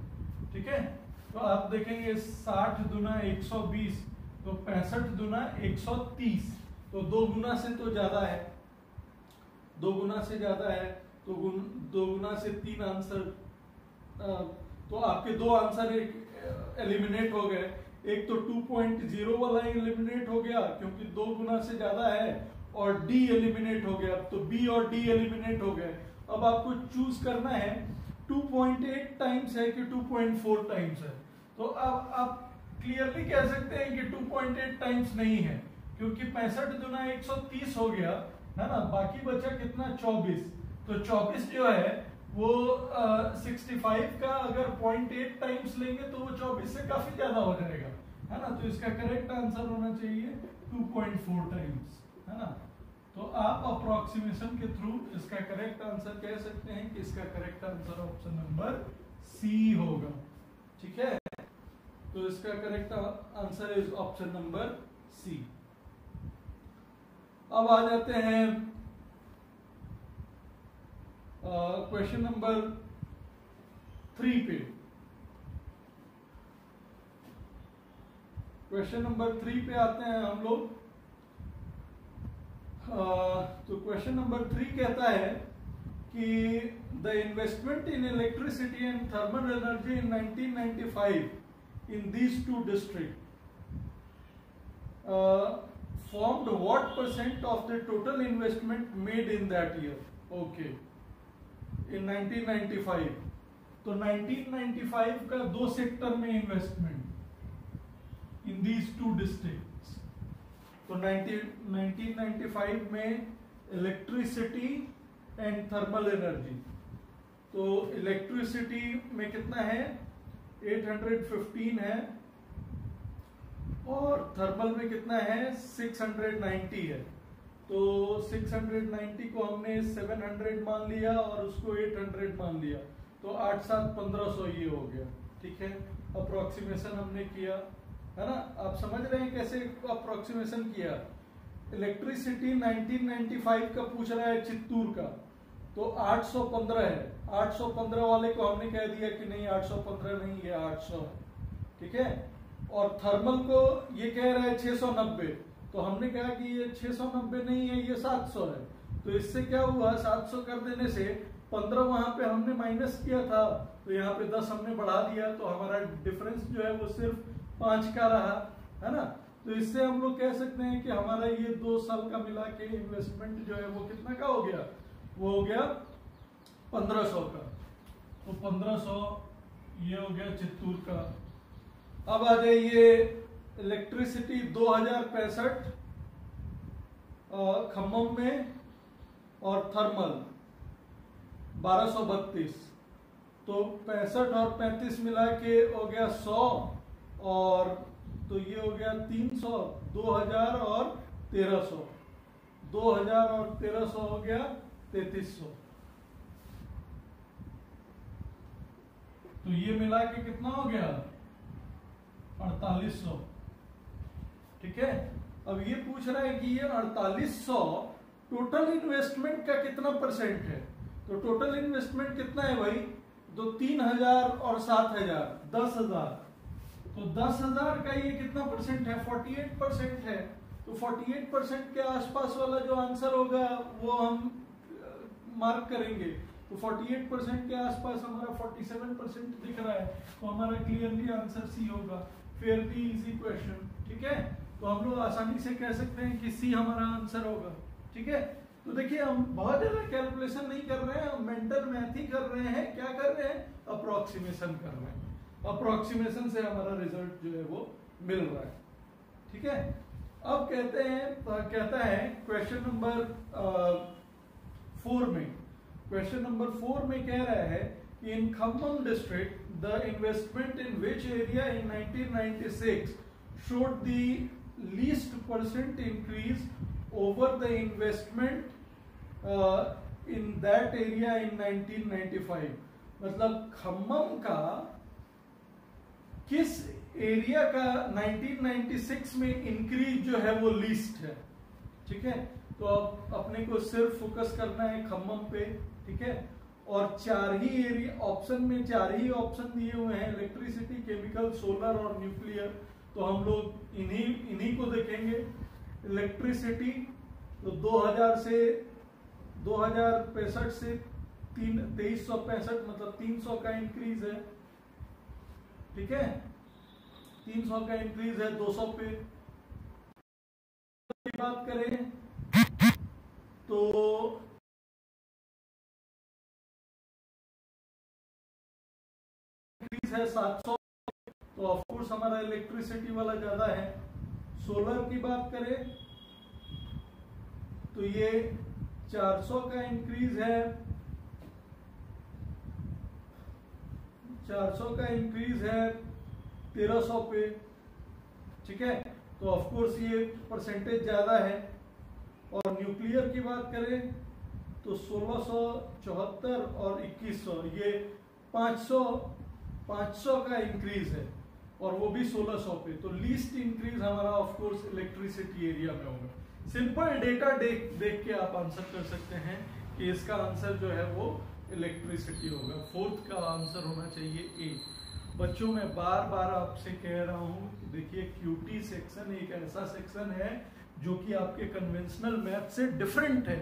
ठीक है। तो आप देखेंगे 60 दुना 120, तो 65 दुना 130, तो 2 गुना से तो ज्यादा है, 2 गुना से ज्यादा है। तो 2 गुना से 3 आंसर, तो आपके 2 आंसर एलिमिनेट हो गए। एक तो 2.0 वाला एलिमिनेट हो गया क्योंकि 2 गुना से ज्यादा है, और डी एलिमिनेट हो गया। तो बी और डी एलिमिनेट हो गए। अब आपको चूज करना है 2.8 टाइम्स है कि 2.4 टाइम्स है। तो अब आप क्लियरली कह सकते हैं कि 2.8 टाइम्स नहीं है, क्योंकि 65 गुना 130 हो गया है ना, बाकी बचा कितना 24। तो 24 जो है वो 65 का अगर 0.8 टाइम्स लेंगे तो वो 24 से काफी ज्यादा हो जाएगा है ना। तो इसका करेक्ट आंसर होना चाहिए 2.4 टाइम्स है ना। तो आप अप्रोक्सीमेशन के थ्रू इसका करेक्ट आंसर कह सकते हैं कि इसका correct answer option number C होगा। ठीक है, तो इसका correct answer is option number C. अब आ जाते हैं क्वेश्चन नंबर 3 पे। क्वेश्चन नंबर 3 पे आते हैं हम लोग। तो क्वेश्चन नंबर 3 कहता है कि the investment in electricity and thermal energy in 1995 in these two district formed what % of the total investment made in that year? Okay, in 1995। तो 1995 का 2 सेक्टर में investment in these two districts. तो 1995 में इलेक्ट्रिसिटी एंड थर्मल एनर्जी। तो इलेक्ट्रिसिटी में कितना है 815 है और थर्मल में कितना है 690 है। तो 690 को हमने 700 मान लिया और उसको 800 मान लिया, तो 8 7 1500 ये हो गया। ठीक है, अप्रोक्सीमेशन हमने किया है ना। आप समझ रहे हैं कैसे अप्रोक्सीमेशन किया। इलेक्ट्रिसिटी 1995 का पूछ रहा है चित्तूर का, तो 815 है। 815 वाले को हमने कह दिया कि नहीं 815 नहीं, ये 800 है। ठीक है, और थर्मल को ये कह रहा है 690, तो हमने कहा कि ये 690 नहीं है, ये 700 है। तो इससे क्या हुआ 700 कर देने से 15 वहां पे हमने माइनस किया था, तो यहाँ पे 10 हमने बढ़ा दिया, तो हमारा डिफरेंस जो है वो सिर्फ 5 का रहा है ना। तो इससे हम लोग कह सकते हैं कि हमारा ये 2 साल का मिला के इन्वेस्टमेंट जो है वो कितना का हो गया, वो हो गया 1500 का। तो 1500 ये हो गया चित्तूर का। अब आ जाइए इलेक्ट्रिसिटी 2065 खम्मम में और थर्मल 1232। तो 65 और 35 मिला के हो गया 100 और तो ये हो गया 300, 2000 और 1300। 2000 और 1300 हो गया 3300। तो ये मिला के कितना हो गया 4800। ठीक है, अब ये पूछ रहा है कि ये 4800 टोटल इन्वेस्टमेंट का कितना परसेंट है। तो टोटल इन्वेस्टमेंट कितना है भाई, तो 3000 और 7000 10,000। तो 10,000 का ये कितना परसेंट है 48% है। तो 48% के आसपास वाला जो आंसर होगा वो हम मार्क करेंगे। तो 48% के आसपास हमारा 47% दिख रहा है, तो हमारा क्लियरली आंसर सी होगा। Fairlie easy question. ठीक है, तो हम लोग आसानी से कह सकते हैं कि सी हमारा आंसर होगा। ठीक है, तो देखिए हम बहुत ज्यादा कैलकुलेशन नहीं कर रहे हैं, हम मेंटल मैथ ही कर रहे हैं। क्या कर रहे हैं, अप्रोक्सीमेशन कर रहे हैं। अप्रोक्सीमेशन से हमारा रिजल्ट जो है वो मिल रहा है। ठीक है, अब कहता है क्वेश्चन नंबर 4 में। क्वेश्चन नंबर 4 में कह रहा है कि in Khammam district the investment in which area in 1996 showed the least % increase over the investment in that area in 1995। मतलब खम्मम का किस एरिया का 1996 में इंक्रीज जो है वो लीस्ट है। ठीक है, तो अब अपने को सिर्फ फोकस करना है खम्मम पे। ठीक है, और 4 ही एरिया ऑप्शन में 4 ही ऑप्शन दिए हुए हैं, इलेक्ट्रिसिटी, केमिकल, सोलर और न्यूक्लियर। तो हम लोग इन्हीं को देखेंगे। इलेक्ट्रिसिटी तो 2065 से 2365 मतलब 300 का इंक्रीज है। ठीक है, 300 का इंक्रीज है 200 पे। बात करें तो इंक्रीज है 700, तो ऑफ कोर्स हमारा इलेक्ट्रिसिटी वाला ज्यादा है। सोलर की बात करें तो ये 400 का इंक्रीज है, 400 का इंक्रीज है 1300 पे, ठीक है। तो ऑफ कोर्स ये परसेंटेज ज्यादा है। और न्यूक्लियर की बात करें तो 1674 और 2100, ये 500 का इंक्रीज है और वो भी 1600 पे। तो लीस्ट इंक्रीज हमारा ऑफ कोर्स इलेक्ट्रिसिटी एरिया में होगा। सिंपल डेटा देख के आप आंसर कर सकते हैं कि इसका आंसर जो है वो इलेक्ट्रिसिटी होगा। फोर्थ का आंसर होना चाहिए ए। बच्चों मैं बार बार आपसे कह रहा हूं, देखिए क्यूटी सेक्शन एक ऐसा सेक्शन है जो कि आपके कन्वेंशनल मैथ से डिफरेंट है।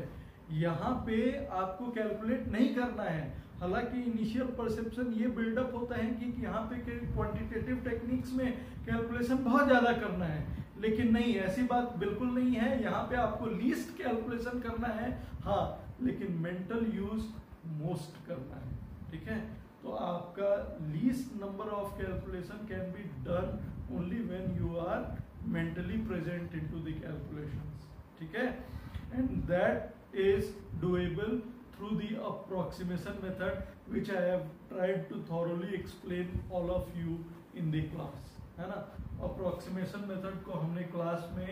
यहाँ पे आपको कैलकुलेट नहीं करना है। हालांकि इनिशियल परसेप्शन ये बिल्डअप होता है कि यहाँ पे क्वांटिटेटिव टेक्निक्स में कैलकुलेशन बहुत ज्यादा करना है, लेकिन नहीं, ऐसी बात बिल्कुल नहीं है। यहाँ पे आपको लीस्ट कैलकुलेशन करना है, हाँ, लेकिन मेंटल यूज मोस्ट करना है, ठीक है। तो आपका least number of calculation can be done only when you are mentally present into the calculations, ठीक है। And that is doable through the approximation method, which I have tried to thoroughly explain all of you in the class, है ना। approximation method को हमने क्लास में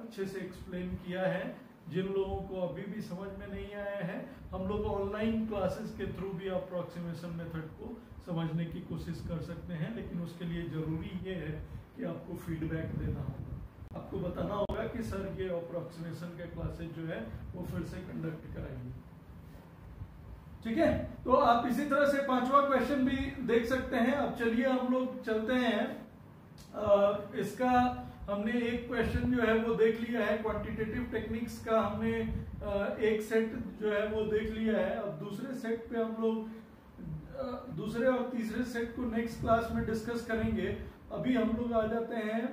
अच्छे से एक्सप्लेन किया है। जिन लोगों को अभी भी समझ में नहीं आया है, हम लोग ऑनलाइन क्लासेस के थ्रू भी approximation method को समझने की कोशिश कर सकते हैं, लेकिन उसके लिए जरूरी ये है कि आपको फीडबैक देना होगा। आपको बताना होगा कि सर ये approximation के क्लासेस जो है वो फिर से कंडक्ट कराएंगे, ठीक है। तो आप इसी तरह से पांचवा क्वेश्चन भी देख सकते हैं। अब चलिए हम लोग चलते हैं। इसका हमने एक क्वेश्चन जो है वो देख लिया है, क्वांटिटेटिव टेक्निक्स का हमने एक सेट जो है वो देख लिया है। अब दूसरे सेट पे हम लोग दूसरे और तीसरे सेट को नेक्स्ट क्लास में डिस्कस करेंगे। अभी हम लोग आ जाते हैं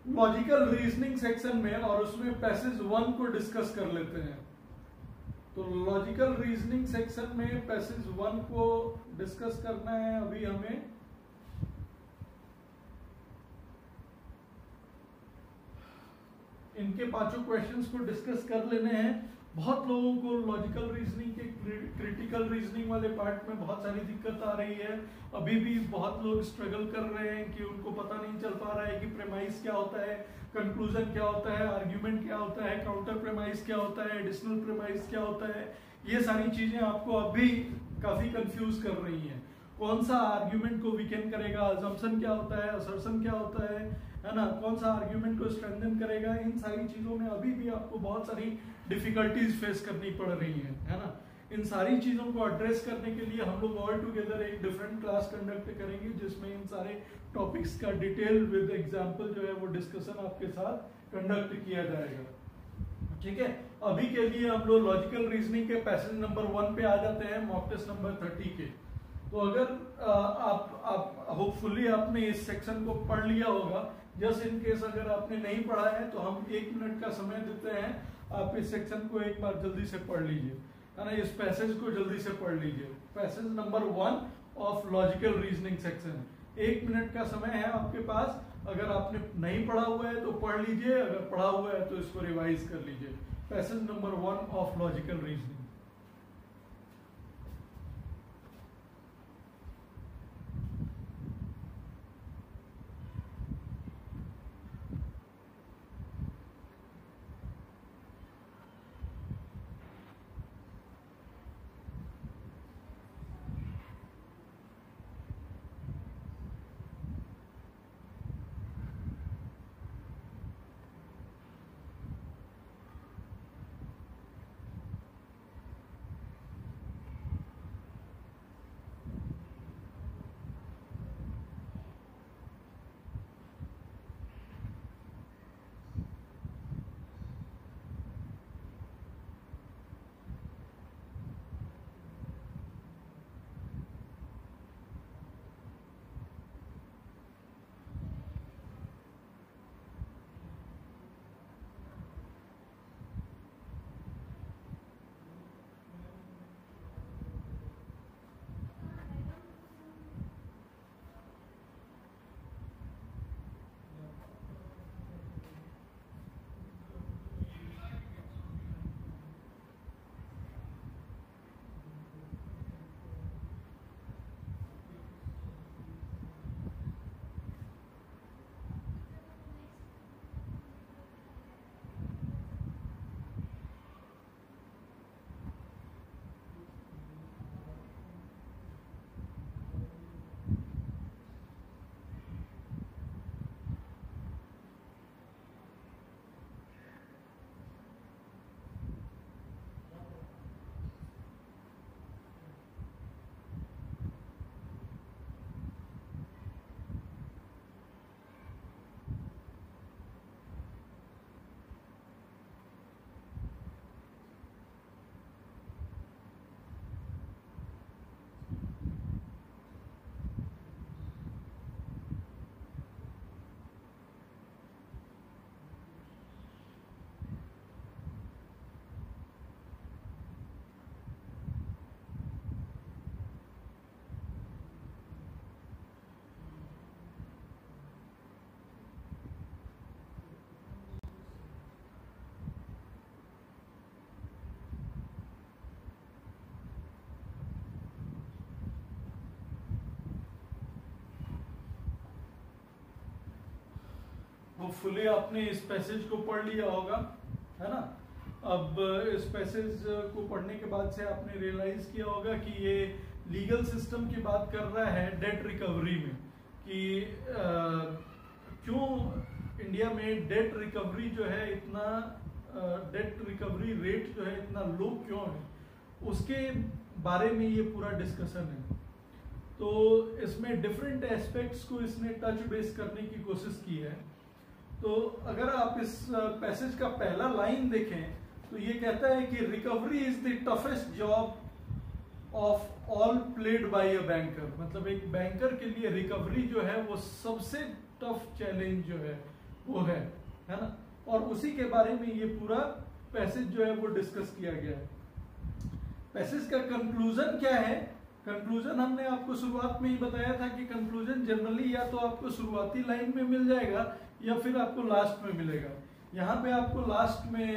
लॉजिकल रीजनिंग सेक्शन में, और उसमें पैसेज 1 को डिस्कस कर लेते हैं। तो लॉजिकल रीजनिंग सेक्शन में पैसेज 1 को डिस्कस करना है अभी हमें। इनके पांचों क्वेश्चंस को डिस्कस कर लेने हैं। बहुत लोगों को लॉजिकल रीजनिंग के क्रिटिकल रीजनिंग वाले पार्ट में बहुत सारी दिक्कत आ रही है। अभी भी बहुत लोग स्ट्रगल कर रहे हैं कि उनको पता नहीं चल पा रहा है कि प्रेमाइस क्या होता है, कंक्लूजन क्या होता है, आर्ग्यूमेंट क्या होता है, काउंटर प्रेमाइस क्या होता है, एडिशनल प्रेमाइस क्या होता है। ये सारी चीजें आपको अभी काफी कंफ्यूज कर रही हैं। कौन सा आर्ग्यूमेंट को वीकेन करेगा, अजम्पशन क्या होता है, असर्शन क्या होता है ना, कौन सा आर्ग्यूमेंट को स्ट्रेंथन करेगा। इन सारी चीजों में अभी भी आपको बहुत सारी डिफिकल्टीज फेस करनी पड़ रही है ना। इन सारी चीजों को एड्रेस करने के लिए हम लोग ऑल टुगेदर एक डिफरेंट क्लास कंडक्ट करेंगे, जिसमें इन सारे टॉपिक्स का डिटेल विद एग्जांपल जो है वो डिस्कशन आपके साथ कंडक्ट किया जाएगा, ठीक है। अभी के लिए हम लोग लॉजिकल रीजनिंग के पैसेज नंबर 1 पे आ जाते हैं, मॉक टेस्ट नंबर 30 के। तो अगर आप होपफुली आपने इस सेक्शन को पढ़ लिया होगा। जस्ट इन केस अगर आपने नहीं पढ़ा है तो हम 1 मिनट का समय देते हैं, आप इस सेक्शन को एक बार जल्दी से पढ़ लीजिए, है ना। इस पैसेज को जल्दी से पढ़ लीजिए, passage number 1 of logical reasoning section. 1 minute का समय है आपके पास। अगर आपने नहीं पढ़ा हुआ है तो पढ़ लीजिए, अगर पढ़ा हुआ है तो इसको रिवाइज कर लीजिए। Passage number 1 of logical reasoning. Hopefully आपने इस पैसेज को पढ़ लिया होगा, है ना। अब इस पैसेज को पढ़ने के बाद से आपने रियलाइज किया होगा कि ये लीगल सिस्टम की बात कर रहा है डेट रिकवरी में, कि क्यों इंडिया में डेट रिकवरी जो है इतना डेट रिकवरी रेट जो है इतना लो क्यों है, उसके बारे में ये पूरा डिस्कशन है। तो इसमें डिफरेंट एस्पेक्ट्स को इसने टच बेस करने की कोशिश की है। तो अगर आप इस पैसेज का पहला लाइन देखें तो ये कहता है कि recovery is the toughest job of all played by a banker. मतलब एक बैंकर के लिए रिकवरी जो है वो सबसे टफ चैलेंज जो है वो है ना। और उसी के बारे में ये पूरा पैसेज जो है वो डिस्कस किया गया है। पैसेज का कंक्लूजन क्या है? कंक्लूजन हमने आपको शुरुआत में ही बताया था कि कंक्लूजन जनरली या तो आपको शुरुआती लाइन में मिल जाएगा या फिर आपको लास्ट में मिलेगा। यहाँ पे आपको लास्ट में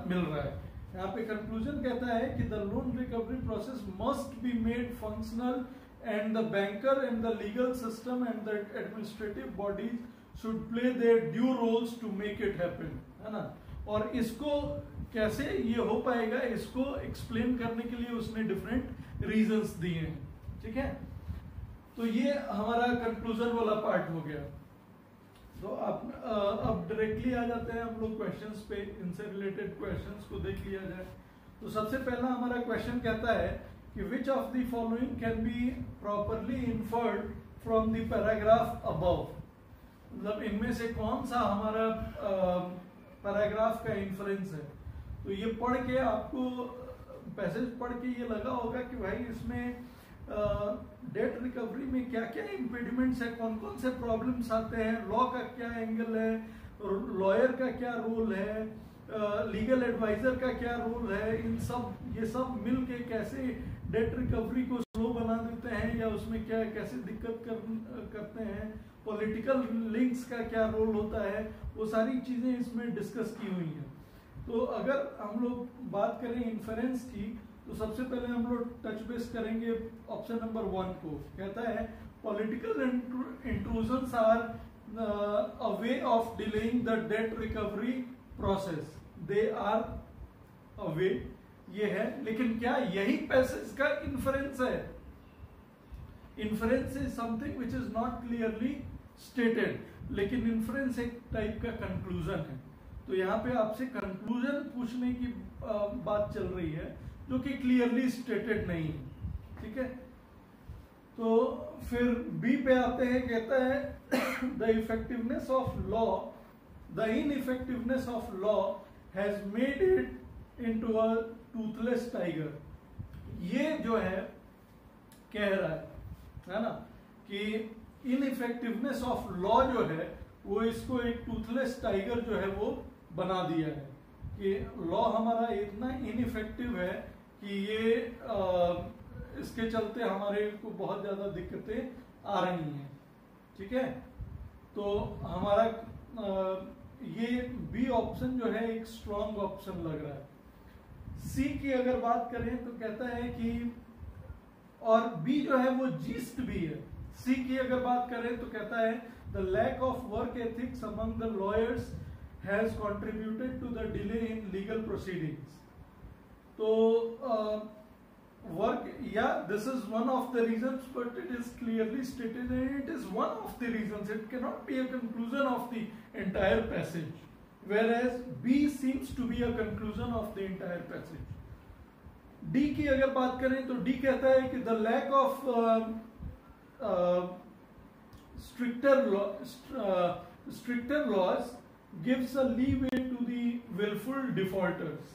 मिल रहा है। यहाँ पे कंक्लूजन कहता है कि the loan recovery process must be made functional and the banker and the legal system and the administrative bodies should play their due roles to make it happen, है ना। और इसको कैसे ये हो पाएगा, इसको एक्सप्लेन करने के लिए उसने डिफरेंट रीजंस दिए हैं, ठीक है। तो ये हमारा कंक्लूजन वाला पार्ट हो गया। तो अब डायरेक्टली आ जाते हैं हम लोग क्वेश्चंस पे। इनसे रिलेटेड क्वेश्चंस को देख लिया जाए तो सबसे पहला हमारा क्वेश्चन कहता है कि which of the following can be properly inferred from the paragraph above. मतलब इनमें से कौन सा हमारा पैराग्राफ का इन्फ्रेंस है। तो ये पढ़ के आपको पैसेज पढ़ के ये लगा होगा कि भाई इसमें डेट रिकवरी में क्या क्या इम्पेडिमेंट्स है, कौन कौन से प्रॉब्लम्स आते हैं, लॉ का क्या एंगल है, लॉयर का क्या रोल है, लीगल एडवाइजर का क्या रोल है, इन सब ये सब मिल के कैसे डेट रिकवरी को स्लो बना देते हैं या उसमें क्या कैसे दिक्कत करते हैं, पॉलिटिकल लिंक्स का क्या रोल होता है, वो सारी चीजें इसमें डिस्कस की हुई हैं। तो अगर हम लोग बात करें इन्फरेंस की तो सबसे पहले हम लोग टच बेस करेंगे ऑप्शन नंबर 1 को। कहता है political intrusions are a way of delaying the debt recovery process, they are a way, ये है। लेकिन क्या यही पैसेज का इन्फरेंस है? Inference is something which is not clearly stated, लेकिन इन्फरेंस एक टाइप का कंक्लूजन है। तो यहाँ पे आपसे कंक्लूजन पूछने की बात चल रही है जो कि क्लियरली स्टेटेड नहीं है, ठीक है। तो फिर बी पे आते हैं, कहता है the effectiveness of law, the ineffectiveness of law has made it into a toothless tiger. ये जो है कह रहा है ना, कि इनइफेक्टिवनेस ऑफ लॉ जो है वो इसको एक टूथलेस टाइगर जो है वो बना दिया है, कि लॉ हमारा इतना इनइफेक्टिव है कि ये इसके चलते हमारे को बहुत ज्यादा दिक्कतें आ रही हैं, ठीक है। तो हमारा ये बी ऑप्शन जो है एक स्ट्रॉन्ग ऑप्शन लग रहा है। सी की अगर बात करें तो कहता है कि, और बी जो है वो जीस्ट भी है। सी की अगर बात करें तो कहता है the lack of work ethics among the lawyers has contributed to the delay in legal proceedings. तो वर्क, या this is one of the reasons, but it is clearly stated and it is one of the reasons, it can not be a conclusion of the entire passage, whereas B seems to be a conclusion of the entire passage. D की अगर बात करें तो D कहता है कि the lack of stricter laws gives a leeway to the willful defaulters.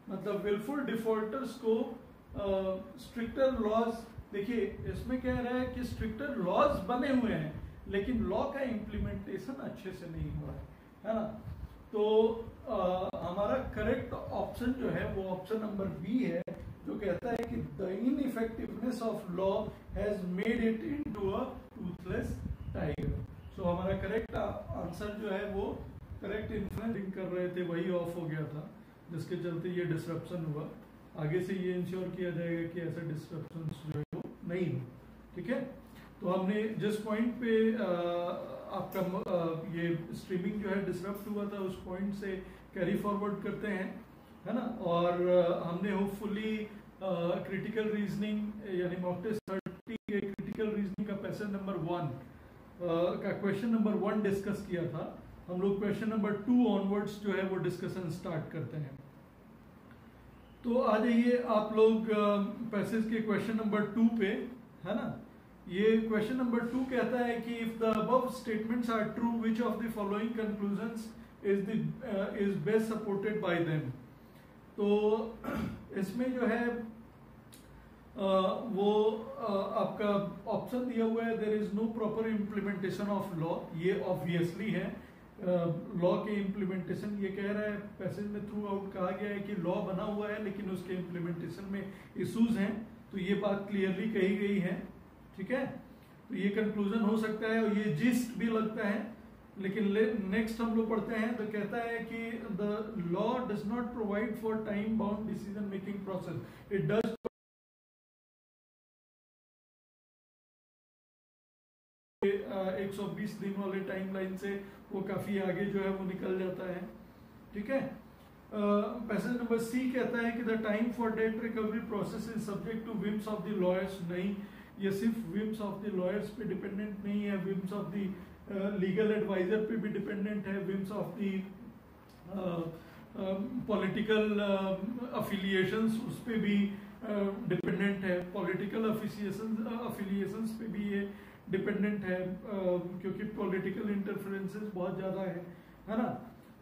मतलब willful defaulters को stricter laws, देखिए इसमें कह रहा है कि stricter laws बने हुए हैं लेकिन लॉ का इम्प्लीमेंटेशन अच्छे से नहीं हो रहा है ना। तो हमारा करेक्ट ऑप्शन जो है वो ऑप्शन नंबर बी है, जो कहता है कि the ineffectiveness of law has made it into a toothless tiger. So हमारा करेक्ट आंसर जो है वो करेक्ट इन्फ्लुएंसिंग कर रहे थे वही ऑफ हो गया था, जिसके चलते ये डिसरप्शन हुआ। आगे से ये इंश्योर किया जाएगा कि ऐसे डिसरप्शन जो है वो नहीं हो, ठीक है। तो हमने जिस पॉइंट पे आपका ये स्ट्रीमिंग जो है डिसरप्ट हुआ था, उस पॉइंट से कैरी फॉरवर्ड करते हैं, है ना। और हमने होपफुली क्रिटिकल रीजनिंग यानी मॉक टेस्ट 30 के क्रिटिकल रीजनिंग का पैसेज नंबर 1 का क्वेश्चन नंबर 1 डिस्कस किया था। हम लोग क्वेश्चन नंबर 2 ऑनवर्ड्स जो है वो डिस्कशन स्टार्ट करते हैं। तो आ जाइए आप लोग पैसेज के क्वेश्चन नंबर 2 पे, है ना। ये क्वेश्चन नंबर 2 कहता है कि if the above statements are true which of the following conclusions is best supported by them. तो इसमें जो है वो आपका ऑप्शन दिया हुआ है, there is no proper implementation of law. ये ऑब्वियसली है, लॉ के इम्प्लीमेंटेशन, ये कह रहा है पैसेज में थ्रू आउट कहा गया है कि लॉ बना हुआ है लेकिन उसके इम्प्लीमेंटेशन में इश्यूज हैं। तो ये बात क्लियरली कही गई है, ठीक है। तो ये कंक्लूजन हो सकता है और ये जिस्ट भी लगता है। लेकिन नेक्स्ट हम लोग पढ़ते हैं तो कहता है कि the law does not provide for time bound decision making process, it does 120 दिन वाले टाइमलाइन से वो काफी आगे जो है वो निकल जाता है, ठीक है। पैसेज नंबर सी कहता है कि the time for debt recovery process is subject to whims of the lawyers. नहीं, ये सिर्फ विम्स ऑफ द लॉयर्स पे डिपेंडेंट नहीं है, whims of the legal adviser पे भी डिपेंडेंट है, whims of the political affiliations उस पे भी डिपेंडेंट है, पॉलिटिकल अफिलिएशंस पे भी ये डिपेंडेंट है, क्योंकि पॉलिटिकल इंटरफेरेंसेस बहुत ज़्यादा है ना।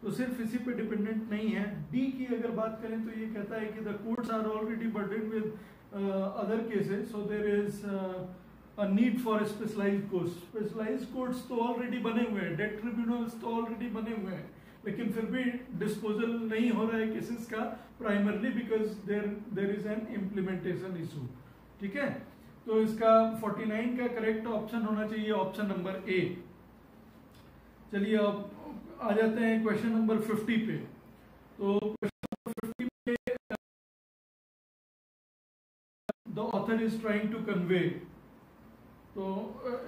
तो सिर्फ इसी पे डिपेंडेंट नहीं है। डी की अगर बात करें तो ये कहता है कि the courts are already burden with other cases, so there is a need for specialised courts. Specialised courts तो ऑलरेडी बने हुए हैं, डेट ट्रिब्यूनल्स तो ऑलरेडी बने हुए हैं, लेकिन फिर भी डिस्पोजल नहीं हो रहा है केसेस का, primarily because there is an implementation issue, ठीक है। तो इसका 49 का करेक्ट ऑप्शन होना चाहिए ऑप्शन नंबर ए। चलिए अब आ जाते हैं क्वेश्चन नंबर 50 पे। तो क्वेश्चन नंबर 50 पे the author is trying to convey, तो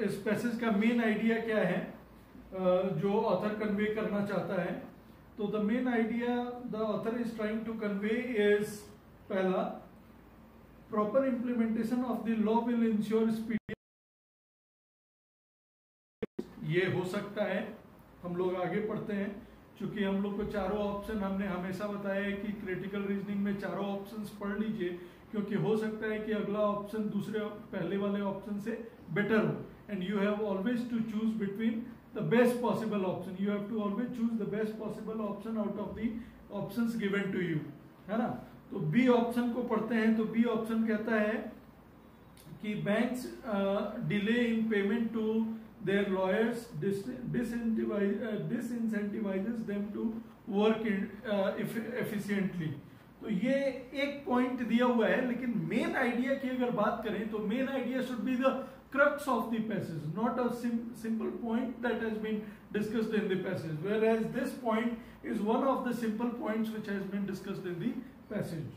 इस पैसेज का मेन आइडिया क्या है जो ऑथर कन्वे करना चाहता है। तो the main idea the author is trying to convey is, पहला, proper implementation of the law will ensure speedy. ये हो सकता है, हम लोग आगे पढ़ते हैं, क्योंकि हम लोग को चारों ऑप्शन हमने हमेशा बताया है कि क्रिटिकल रीजनिंग में चारों ऑप्शंस पढ़ लीजिए, क्योंकि हो सकता है कि अगला ऑप्शन दूसरे पहले वाले ऑप्शन से बेटर हो, and you have always to choose between the best possible option. You have to always choose the best possible option out of the options given to you, है ना। तो बी ऑप्शन को पढ़ते हैं। तो बी ऑप्शन कहता है कि banks delay in payment to their lawyers disincentivizes them to work efficiently। तो ये एक पॉइंट दिया हुआ है, लेकिन मेन आइडिया की अगर बात करें तो main idea should be the crux of the passage, not a simple point that has been discussed in the passage, whereas this point is one of the simple points which has been discussed in the passage।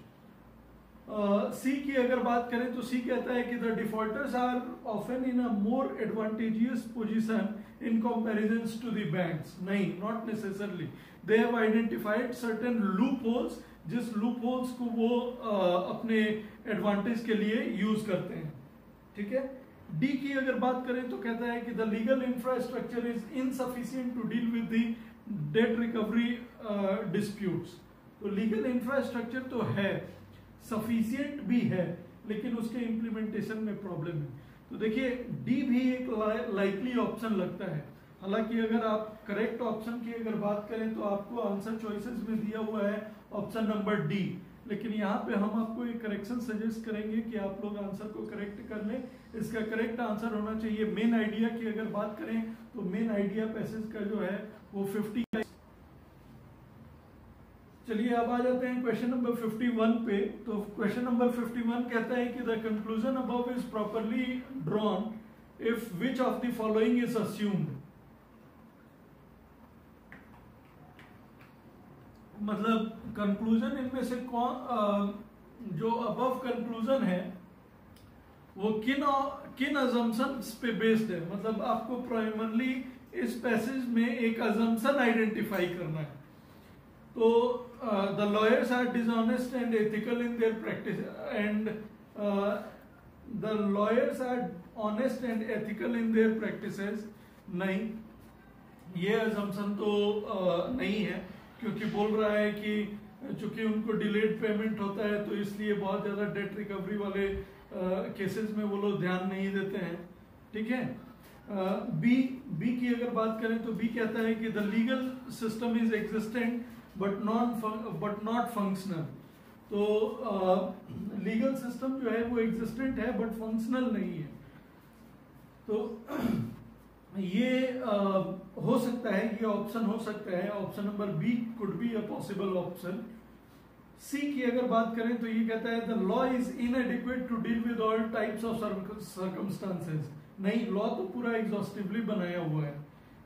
C की अगर बात करें तो सी कहता है कि the defaulters are often in a more advantageous position in comparison to the banks. नहीं, not necessarily, they have identified certain loopholes, जिस लूप होल्स को वो अपने एडवांटेज के लिए यूज करते हैं, ठीक है। डी की अगर बात करें तो कहता है कि the legal infrastructure is insufficient to deal with the debt recovery disputes. तो लीगल इंफ्रास्ट्रक्चर तो है, सफिशिएंट भी है, लेकिन उसके इम्प्लीमेंटेशन में प्रॉब्लम है। तो देखिए डी भी एक लाइकली ऑप्शन लगता है। हालांकि अगर आप करेक्ट ऑप्शन की अगर बात करें तो आपको आंसर चॉइसेस में दिया हुआ है ऑप्शन नंबर डी, लेकिन यहाँ पे हम आपको एक करेक्शन सजेस्ट करेंगे कि आप लोग आंसर को करेक्ट कर लें। इसका करेक्ट आंसर होना चाहिए, मेन आइडिया की अगर बात करें तो मेन आइडिया पैसेज का जो है वो 50 का। चलिए अब आ जाते हैं क्वेश्चन नंबर 51 पे। तो क्वेश्चन नंबर 51 कहता है कि the conclusion above is properly drawn if which of the following is assumed. मतलब कंक्लूजन इनमें से कौन, जो अबव कंक्लूजन है वो किन अजम्पशंस पे बेस्ड है। मतलब आपको प्राइमरली इस पैसेज में एक अजम्पशन आइडेंटिफाई करना है। तो the lawyers are dishonest and ethical in their practice and the lawyers are honest and ethical in their practices. नहीं, ये अजम्पशन तो नहीं है, क्योंकि बोल रहा है कि चूंकि उनको डिलेड पेमेंट होता है तो इसलिए बहुत ज्यादा डेट रिकवरी वाले केसेस में वो लोग ध्यान नहीं देते हैं। ठीक है। बी की अगर बात करें तो बी कहता है कि the legal system is existent but not functional. तो लीगल सिस्टम जो है वो एग्जिस्टेंट है बट फंक्शनल नहीं है। तो ये हो सकता है, ये ऑप्शन हो सकता है, option number B could be a possible option. C की अगर बात करें तो ये कहता है the law is inadequate to deal with all types of circumstances. नहीं, लॉ तो पूरा एग्जॉस्टिवली बनाया हुआ है।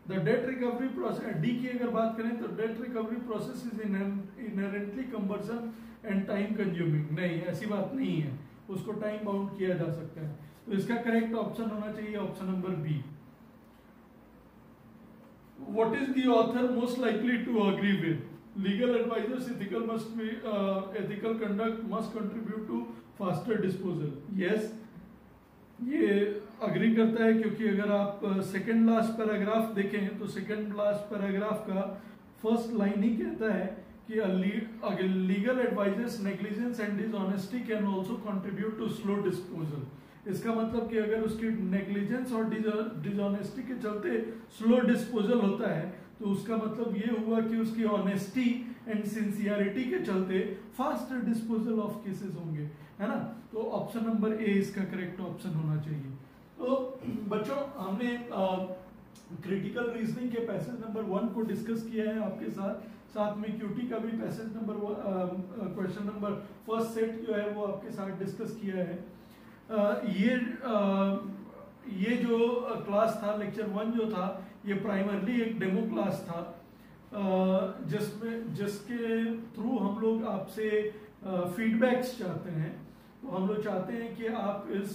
The debt recovery process, D की अगर बात करें तो debt recovery process is inherently cumbersome and time consuming. नहीं, ऐसी बात नहीं है, उसको टाइम बाउंड किया जा सकता है। तो इसका करेक्ट ऑप्शन होना चाहिए option number B. What is the author most likely to agree with? Legal advisors ethical conduct must contribute to faster disposal. Yes, ये अग्री करता है, क्योंकि अगर आप सेकेंड लास्ट पैराग्राफ देखें तो सेकेंड लास्ट पैराग्राफ का फर्स्ट लाइन ही कहता है कि legal advisers negligence and dishonesty can also contribute to slow disposal. इसका मतलब कि अगर उसकी नेग्लिजेंस और डिसऑनेस्टी के चलते स्लो डिस्पोजल होता है तो उसका मतलब ये हुआ कि उसकी ऑनेस्टी एंड सिंसियरिटी के चलते फास्टर डिस्पोजल ऑफ केसेस होंगे, है ना। तो ऑप्शन नंबर ए इसका करेक्ट ऑप्शन होना चाहिए। तो बच्चों, हमने क्रिटिकल रीजनिंग के पैसेज नंबर 1 को डिस्कस किया है आपके साथ में क्यूटी का भी passage number question number first set जो है वो आपके साथ डिस्कस किया है। ये जो क्लास था लेक्चर 1 जो था, ये प्राइमरली एक डेमो क्लास था, जिसके थ्रू हम लोग आपसे फीडबैक्स चाहते हैं। तो हम लोग चाहते हैं कि आप इस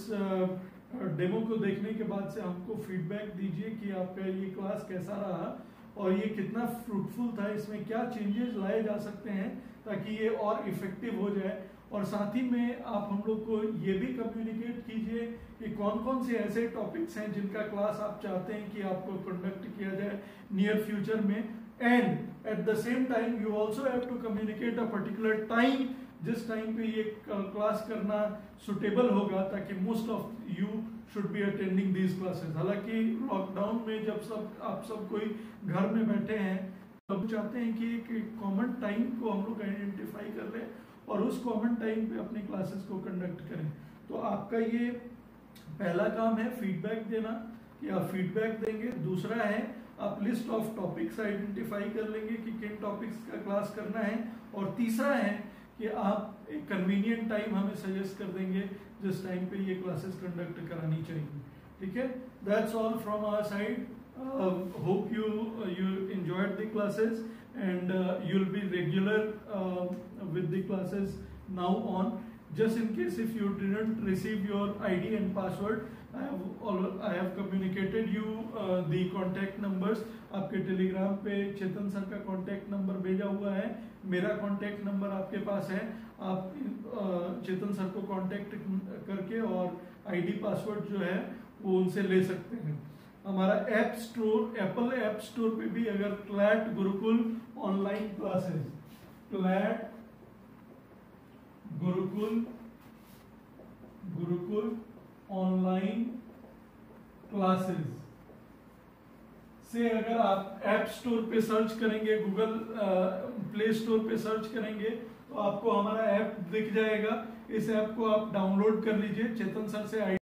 डेमो को देखने के बाद से हमको फीडबैक दीजिए कि आपका ये क्लास कैसा रहा और ये कितना फ्रूटफुल था, इसमें क्या चेंजेस लाए जा सकते हैं ताकि ये और इफेक्टिव हो जाए। और साथ ही में आप हम लोग को ये भी कम्युनिकेट कीजिए कि कौन कौन से ऐसे टॉपिक्स हैं जिनका क्लास आप चाहते हैं कि आपको कंडक्ट किया जाए नियर फ्यूचर में। And at the same time you also have to communicate a particular time, जिस टाइम पे ये क्लास करना सुटेबल होगा ताकि most of you should be attending these classes. हालांकि लॉकडाउन में जब आप सब कोई घर में बैठे हैं, तब चाहते हैं कि एक कॉमन टाइम को हम लोग आइडेंटिफाई कर लें और उस कॉमन टाइम पे अपनी क्लासेस को कंडक्ट करें। तो आपका ये पहला काम है फीडबैक देना, कि आप फीडबैक देंगे। दूसरा है आप लिस्ट ऑफ टॉपिक्स आइडेंटिफाई कर लेंगे कि किन टॉपिक्स का क्लास करना है। और तीसरा है कि आप एक कन्वीनियंट टाइम हमें सजेस्ट कर देंगे जिस टाइम पे ये क्लासेस कंडक्ट करानी चाहिए। ठीक है, that's all from our side. Hope you enjoyed the classes and you'll be regular with the classes now on. Just in case if you didn't receive your ID and password, I have communicated you the contact numbers. आपके टेलीग्राम पे चेतन सर का कॉन्टैक्ट नंबर भेजा हुआ है, मेरा कॉन्टैक्ट नंबर आपके पास है। आप चेतन सर को कॉन्टैक्ट करके और आईडी पासवर्ड जो है वो उनसे ले सकते हैं। हमारा app store, Apple app store पे भी अगर CLAT Gurukul online classes, CLAT Gurukul online classes से अगर आप ऐप स्टोर पे सर्च करेंगे, गूगल प्ले स्टोर पे सर्च करेंगे तो आपको हमारा ऐप दिख जाएगा। इस ऐप को आप डाउनलोड कर लीजिए, चेतन सर से